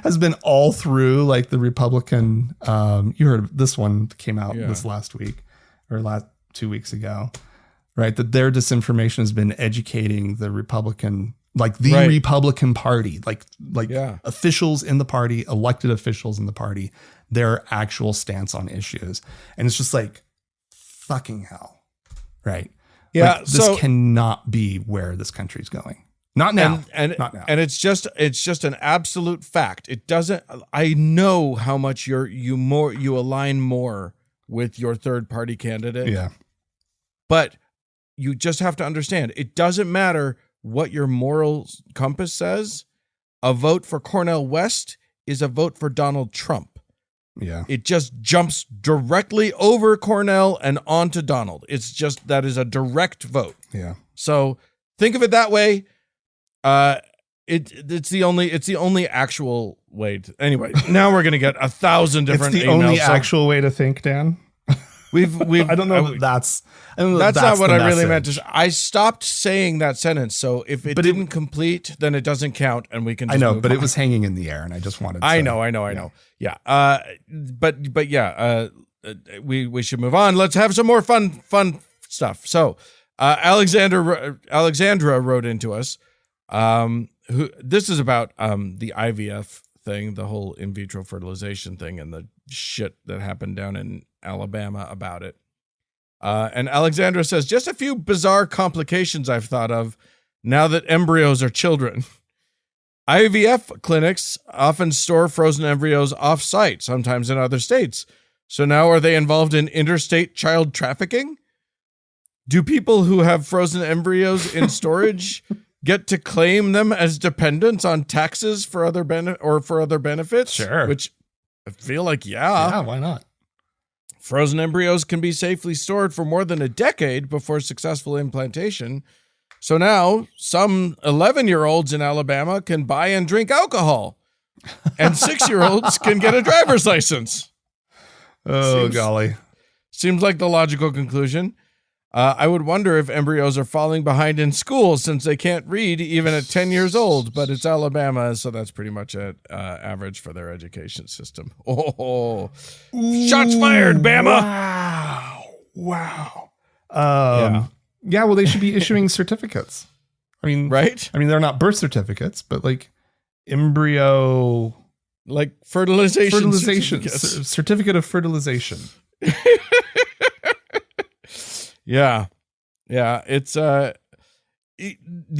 has been all through like the Republican. You heard this one came out this last week or 2 weeks ago, right? That their disinformation has been educating the Republican, like the Republican Party, like officials in the party, elected officials in the party, their actual stance on issues. And it's just like, fucking hell. Right. Yeah. Like, this cannot be where this country's going. Not now. Not now. And it's just an absolute fact. It doesn't, I know how much you align more with your third party candidate. Yeah. But you just have to understand, it doesn't matter what your moral compass says. A vote for Cornel West is a vote for Donald Trump. Yeah. It just jumps directly over Cornel and onto Donald. It's just, that is a direct vote. Yeah. So think of it that way. It's the only actual way to, anyway, now we're going to get 1,000 different emails. It's the emails, only actual way to think, Dan. We've I don't know. That's not what I really meant to say. I stopped saying that sentence. So if it didn't complete, then it doesn't count, and we can. I know, but it was hanging in the air, and I just wanted. I know. Yeah. But yeah. We should move on. Let's have some more fun stuff. So, Alexandra wrote into us. This is about the IVF thing, the whole in vitro fertilization thing, and the shit that happened down in Alabama about it. And Alexandra says, just a few bizarre complications I've thought of now that embryos are children. IVF clinics often store frozen embryos off-site, sometimes in other states. So now are they involved in interstate child trafficking? Do people who have frozen embryos in storage get to claim them as dependents on taxes for other benefits? Sure. Which I feel like, yeah, why not? Frozen embryos can be safely stored for more than a decade before successful implantation. So now some 11-year-olds in Alabama can buy and drink alcohol, and 6-year-olds can get a driver's license. Oh, golly. Seems like the logical conclusion. I would wonder if embryos are falling behind in school since they can't read even at 10 years old, but it's Alabama, so that's pretty much at average for their education system. Oh, shots fired, Bama! Wow. Yeah, well, they should be issuing certificates. I mean, right? I mean, they're not birth certificates, but like embryo... Like fertilization certificate of fertilization. Yeah. It's the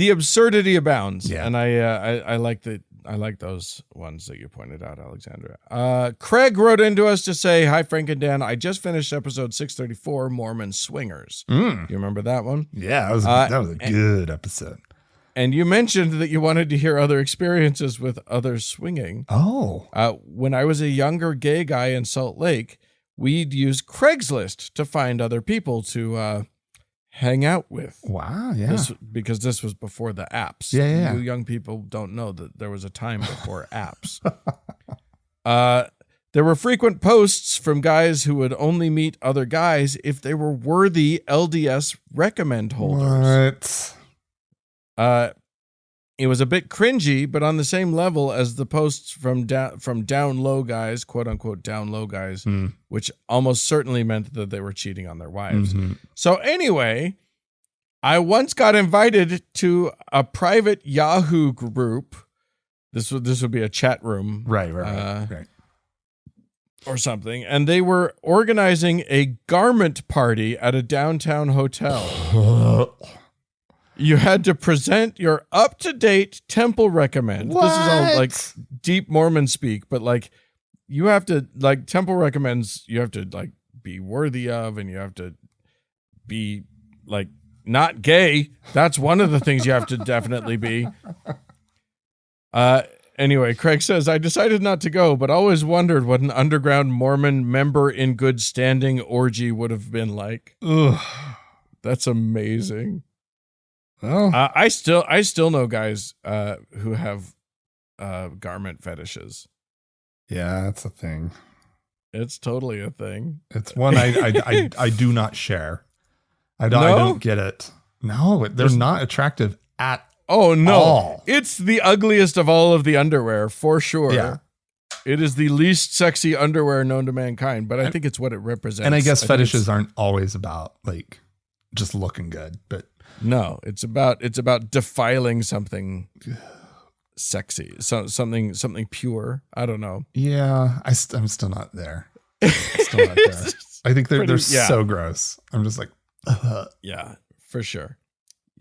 absurdity abounds. Yeah. And I like those ones that you pointed out, Alexandra. Craig wrote into us to say, hi, Frank and Dan. I just finished episode 634, Mormon Swingers. Do you remember that one? Yeah, that was a good episode. And you mentioned that you wanted to hear other experiences with others swinging. Oh. When I was a younger gay guy in Salt Lake, we'd use Craigslist to find other people to hang out with. Wow, yeah. Because this was before the apps. Yeah. You young people don't know that there was a time before apps. There were frequent posts from guys who would only meet other guys if they were worthy LDS recommend holders. What? It was a bit cringy, but on the same level as the posts from down low guys, quote unquote down low guys, which almost certainly meant that they were cheating on their wives. Mm-hmm. So anyway, I once got invited to a private Yahoo group. This would be a chat room, Right. or something, and they were organizing a garment party at a downtown hotel. You had to present your up-to-date temple recommend. What? This is all like deep Mormon speak, but like you have to like temple recommends you have to like be worthy of, and you have to be like not gay. That's one of the things you have to definitely be. Anyway, Craig says, I decided not to go, but always wondered what an underground Mormon member in good standing orgy would have been like. Ugh. That's amazing. Well, I still know guys who have garment fetishes. yeah, that's a thing. It's totally a thing. It's one I do not share. I don't get it. No, they're not attractive at Oh no. all. It's the ugliest of all of the underwear, for sure. Yeah. It is the least sexy underwear known to mankind, but I think it's what it represents. And I guess think fetishes aren't always about like just looking good, but no, it's about defiling something sexy, something pure. I don't know. yeah, I'm still not there. Still not there. I think they're so gross. I'm just like, Yeah, for sure.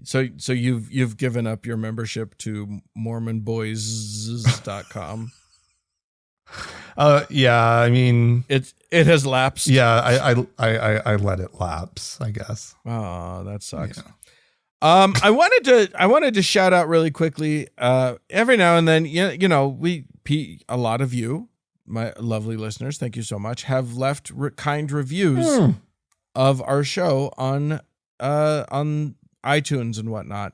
So you've given up your membership to MormonBoys.com. Yeah, I mean, It has lapsed. yeah, I let it lapse, I guess. Oh, that sucks. Yeah. I wanted to shout out really quickly. Every now and then, you know, a lot of you, my lovely listeners, thank you so much, have left kind reviews of our show on iTunes and whatnot.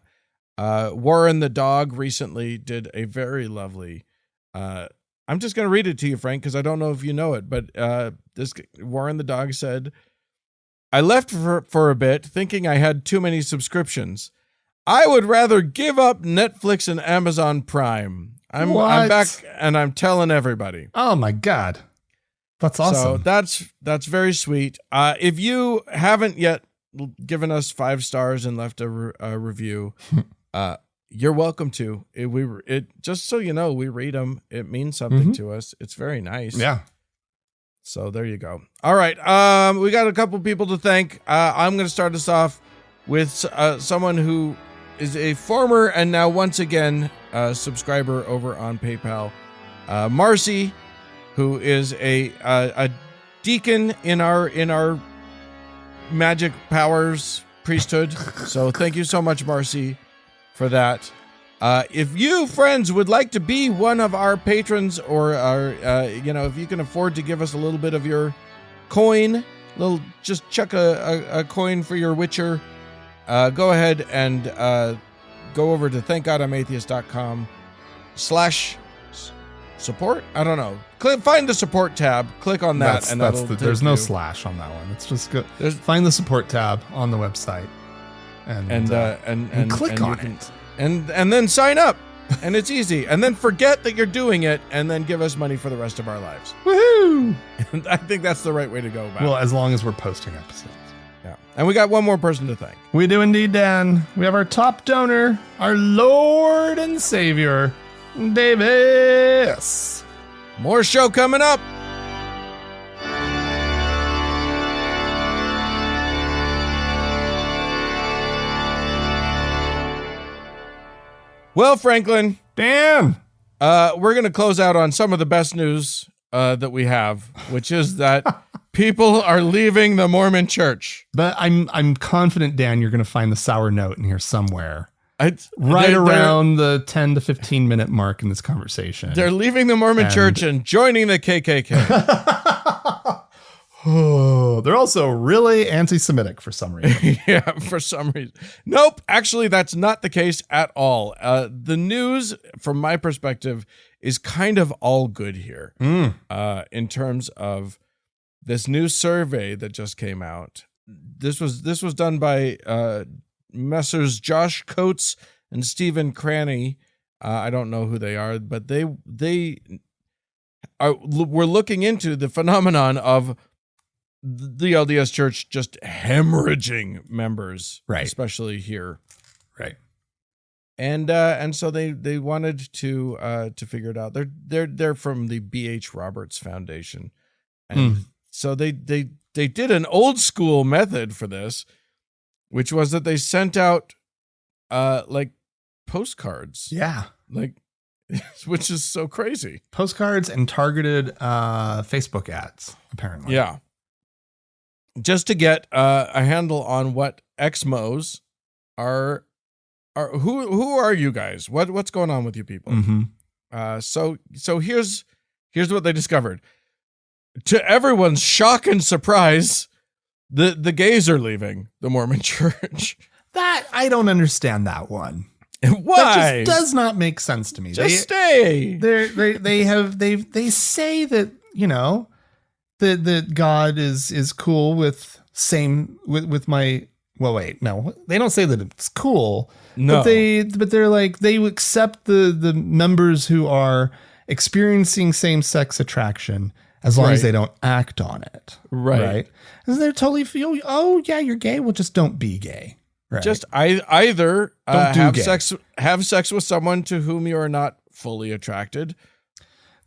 Warren the dog recently did a very lovely. I'm just going to read it to you, Frank, because I don't know if you know it, but this Warren the dog said, I left for a bit thinking I had too many subscriptions. I would rather give up Netflix and Amazon Prime. I'm back and I'm telling everybody. Oh my God. That's awesome. So that's very sweet. If you haven't yet given us 5 stars and left a review, you're welcome to. It just so you know, we read them. It means something to us. It's very nice. Yeah. So there you go. All right. We got a couple people to thank. I'm going to start us off with someone who is a former and now once again subscriber over on PayPal. Marcy, who is a deacon in our magic powers priesthood. So thank you so much, Marcy, for that. If you, friends, would like to be one of our patrons, or if you can afford to give us a little bit of your coin, just chuck a coin for your Witcher, go ahead and go over to thankgodimatheist.com/support. I don't know. Find the support tab, click on that, there's no slash on that one. It's just good. Find the support tab on the website and click on it. And then sign up, and it's easy. And then forget that you're doing it, and then give us money for the rest of our lives. Woohoo! And I think that's the right way to go about it. Well, as long as we're posting episodes. Yeah. And we got one more person to thank. We do indeed, Dan. We have our top donor, our Lord and Savior, Davis. More show coming up. Well, Franklin, Dan, we're going to close out on some of the best news that we have, which is that people are leaving the Mormon Church. But I'm confident, Dan, you're going to find the sour note in here somewhere. Right around the 10 to 15 minute mark in this conversation. They're leaving the Mormon Church and joining the KKK. Oh, they're also really anti-Semitic for some reason. Yeah, for some reason. Nope, actually, that's not the case at all. The news, from my perspective, is kind of all good here in terms of this new survey that just came out. This was done by Messrs. Josh Coates and Stephen Cranny. I don't know who they are, but we're looking into the phenomenon of the LDS Church just hemorrhaging members, right? Especially here, right? And so they wanted to figure it out. They're from the B.H. Roberts Foundation, and so they did an old school method for this, which was that they sent out like postcards, which is so crazy. Postcards and targeted Facebook ads, apparently. Yeah. Just to get a handle on what Exmos are who are you guys? What's going on with you people? So here's what they discovered. To everyone's shock and surprise, the gays are leaving the Mormon Church. That I don't understand that one. Why? That just does not make sense to me. Stay. They say that, that God is cool with my. Well, wait, no, they don't say that it's cool. No. but they're like they accept the members who are experiencing same-sex attraction as long as Right. they don't act on it. Right. And they're totally feel, oh yeah, you're gay. Well, just don't be gay. Right. Just either Don't do have gay. sex with someone to whom you are not fully attracted.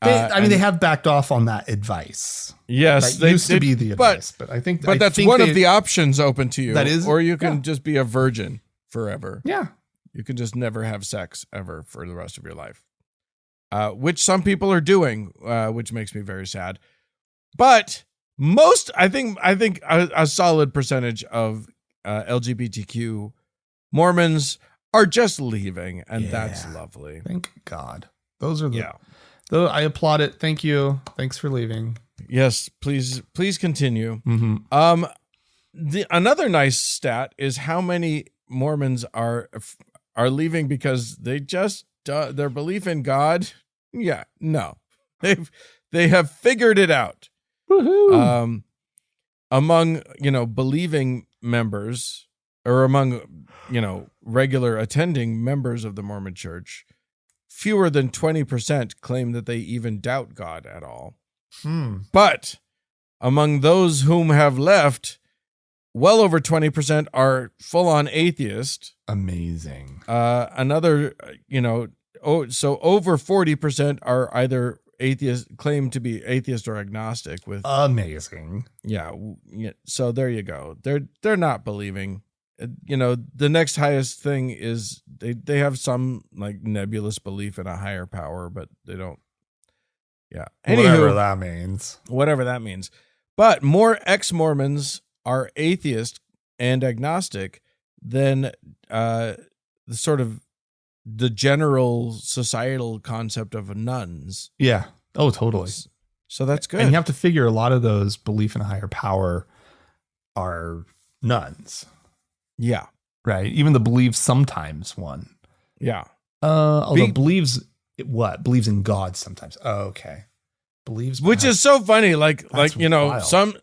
They have backed off on that advice. Yes, That used to be the advice, but I think that's one of the options open to you. That is- or you can yeah. just be a virgin forever. Yeah. You can just never have sex ever for the rest of your life, which some people are doing, which makes me very sad. But I think a solid percentage of LGBTQ Mormons are just leaving, and that's Yeah. lovely. Thank God. Those are the. Yeah. Though I applaud it. Thank you. Thanks for leaving. Yes, please continue. Mm-hmm. Another nice stat is how many Mormons are leaving because they just their belief in God. Yeah, no, they have figured it out. Woohoo. Among believing members, or among regular attending members of the Mormon Church, fewer than 20% claim that they even doubt God at all. But among those whom have left, well over 20% are full-on atheist. Amazing. So over 40% are either atheist, claim to be atheist or agnostic. With Amazing. yeah. So there you go. They're not believing. The next highest thing is they have some like nebulous belief in a higher power, but they don't. Yeah. Whatever that means. Whatever that means. But more ex-Mormons are atheist and agnostic than the general societal concept of nuns. Yeah. Oh, totally. So that's good. And you have to figure a lot of those belief in a higher power are nuns, Yeah. right? Even the believes sometimes one. Yeah. Although believes in God sometimes. Oh, okay. Believes, Which is so funny. Like wild. some,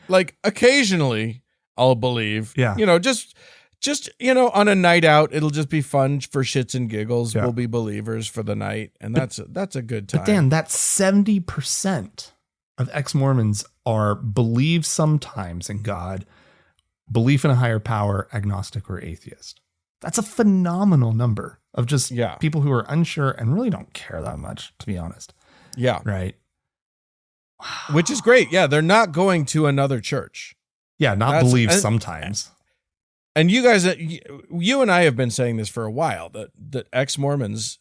like occasionally I'll believe, Yeah. just on a night out, it'll just be fun for shits and giggles. Yeah. We'll be believers for the night. And that's a good time. But Dan, that's 70% of ex-Mormons are believe sometimes in God, belief in a higher power, agnostic or atheist. That's a phenomenal number of just people who are unsure and really don't care that much, to be honest. Yeah. Right. Which is great. Yeah. They're not going to another church. Yeah. Not believe sometimes. And you guys, you and I have been saying this for a while, that ex-Mormons,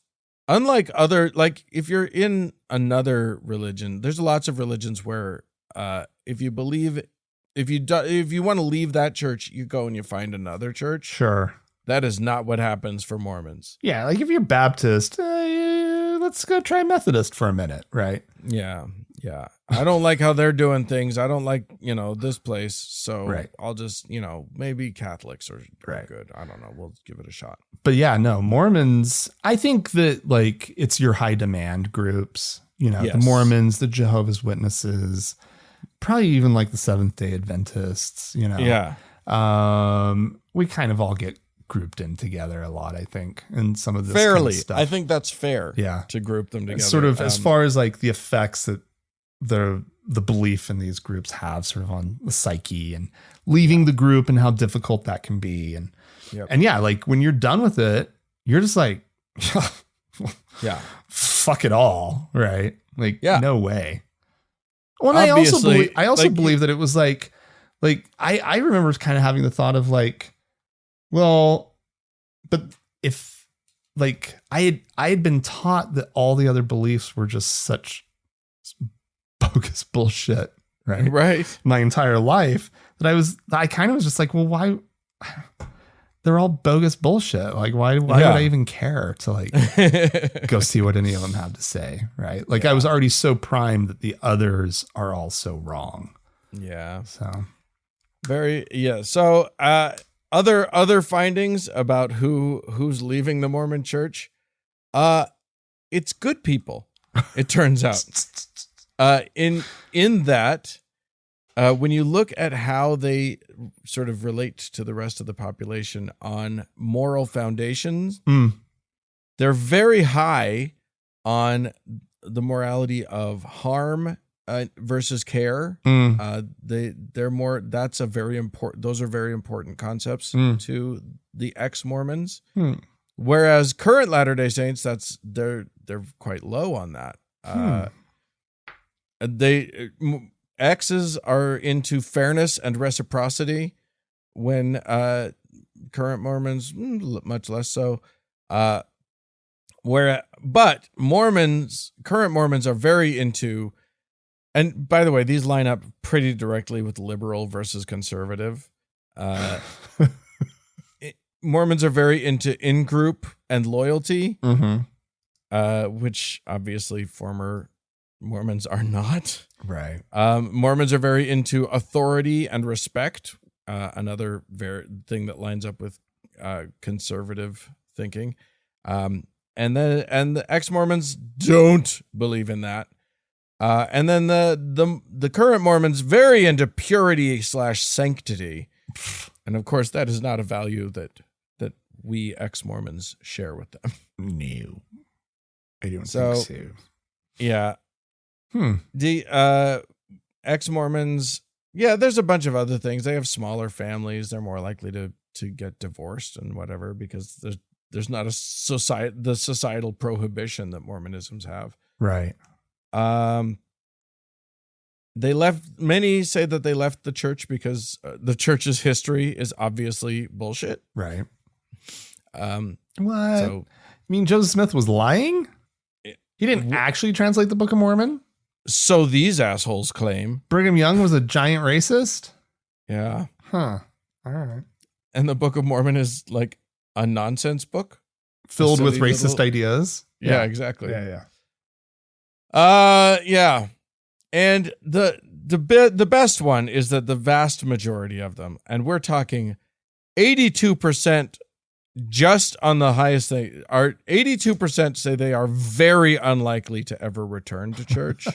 unlike other, like if you're in another religion, there's lots of religions where if you want to leave that church, you go and you find another church. Sure. That is not what happens for Mormons. Yeah. Like if you're Baptist, let's go try Methodist for a minute. Right. Yeah. Yeah. I don't like how they're doing things. I don't like, this place. So I'll just, maybe Catholics are good. I don't know. We'll give it a shot. But yeah, no, Mormons, I think that like it's your high demand groups, the Mormons, the Jehovah's Witnesses, probably even like the Seventh-day Adventists, Yeah. We kind of all get grouped in together a lot, I think, and some of this Fairly. kind of stuff. I think that's fair. Yeah. To group them together. Sort of as far as like the effects that the belief in these groups have sort of on the psyche and leaving the group and how difficult that can be. And, and yeah, like when you're done with it, you're just like, yeah, fuck it all. Right. Like, no way. Well, Obviously, I also believe that it was like I remember kind of having the thought of like, well, but if like I had been taught that all the other beliefs were just such bogus bullshit, right? Right. My entire life that I kind of was just like, well, why? They're all bogus bullshit. Like, why would I even care to like go see what any of them have to say, right? Like, I was already so primed that the others are all so wrong. Yeah. So So other findings about who's leaving the Mormon Church, it's good people. It turns out, in that when you look at how they sort of relate to the rest of the population on moral foundations, they're very high on the morality of harm versus care. They're more. That's a very important. Those are very important concepts to the ex-Mormons. Whereas current Latter-day Saints, they're quite low on that. X's are into fairness and reciprocity, when current Mormons much less so. But current Mormons are very into, and by the way, these line up pretty directly with liberal versus conservative. Mormons are very into in-group and loyalty, which obviously former Mormons are not. Right. Mormons are very into authority and respect. Another thing that lines up with conservative thinking. And the ex-Mormons don't believe in that. And then the current Mormons very into purity / sanctity. And of course, that is not a value that we ex-Mormons share with them. No, I don't think so. Yeah. The ex-Mormons, there's a bunch of other things. They have smaller families. They're more likely to get divorced and whatever, because there's not the societal prohibition that Mormonisms have. Right. Many say that they left the church because the church's history is obviously bullshit. Right. What? So, I mean, Joseph Smith was lying? He didn't actually translate the Book of Mormon? So these assholes claim. Brigham Young was a giant racist? Yeah. Huh. All right. And the Book of Mormon is like a nonsense book? Filled with racist ideas? Yeah, exactly. Yeah. Yeah. And the best one is that the vast majority of them, and we're talking 82%, just on the highest thing, are 82% say they are very unlikely to ever return to church.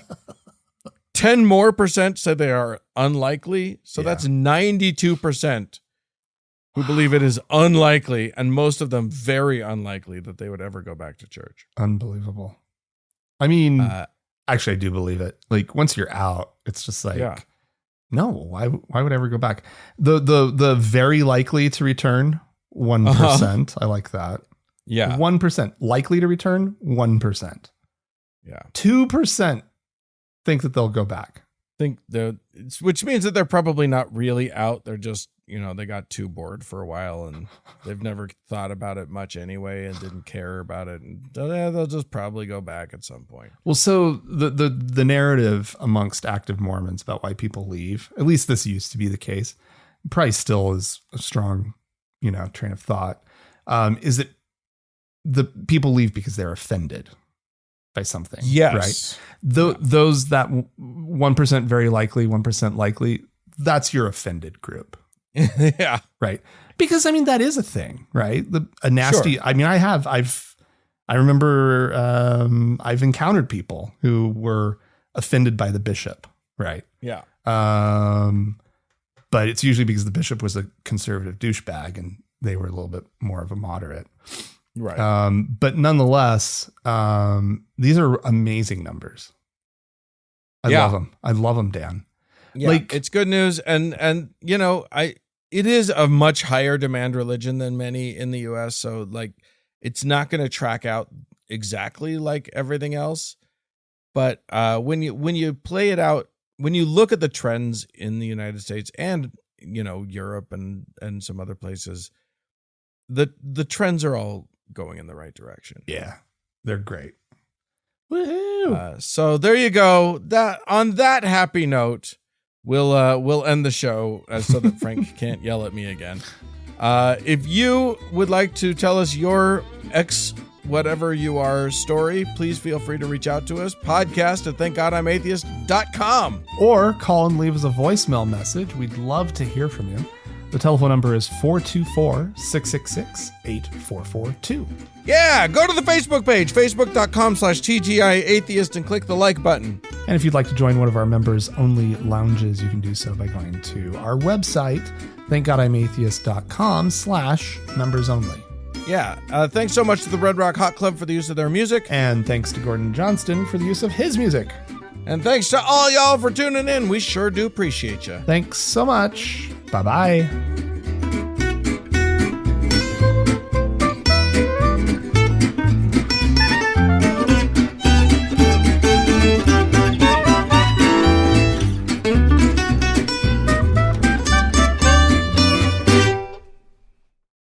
10% more say they are unlikely. So that's 92% who believe it is unlikely, and most of them very unlikely that they would ever go back to church. Unbelievable. I mean, actually, I do believe it. Like, once you're out, it's just like, no, why would I ever go back? The very likely to return, 1%. I like that. Yeah. 1% likely to return, 1%. Yeah. 2% think that they'll go back. Which means that they're probably not really out. They're just, they got too bored for a while and they've never thought about it much anyway and didn't care about it. And they'll just probably go back at some point. Well, so the narrative amongst active Mormons about why people leave, at least this used to be the case, probably still is a strong, train of thought, is that the people leave because they're offended by something. Yes. Right. Those that 1% very likely, 1% likely, that's your offended group. Yeah. Right. Because that is a thing, right? A nasty, sure. I remember I've encountered people who were offended by the bishop. Right. Yeah. But it's usually because the bishop was a conservative douchebag and they were a little bit more of a moderate. Right. But nonetheless, these are amazing numbers. I love them. I love them, Dan. Yeah, it's good news. And it is a much higher demand religion than many in the US. So it's not going to track out exactly like everything else. But when you play it out, when you look at the trends in the United States and, Europe and some other places, the trends are all going in the right direction. Yeah, they're great. Woohoo! So there you go. On that happy note, we'll end the show so that Frank can't yell at me again. If you would like to tell us your whatever you are story, please feel free to reach out to us. Podcast at thankgodimatheist.com. Or call and leave us a voicemail message. We'd love to hear from you. The telephone number is 424-666-8442. Yeah, go to the Facebook page, facebook.com/TGI Atheist, and click the like button. And if you'd like to join one of our members-only lounges, you can do so by going to our website, thankgodimatheist.com/members-only. Yeah. Thanks so much to the Red Rock Hot Club for the use of their music. And thanks to Gordon Johnston for the use of his music. And thanks to all y'all for tuning in. We sure do appreciate you. Thanks so much. Bye-bye.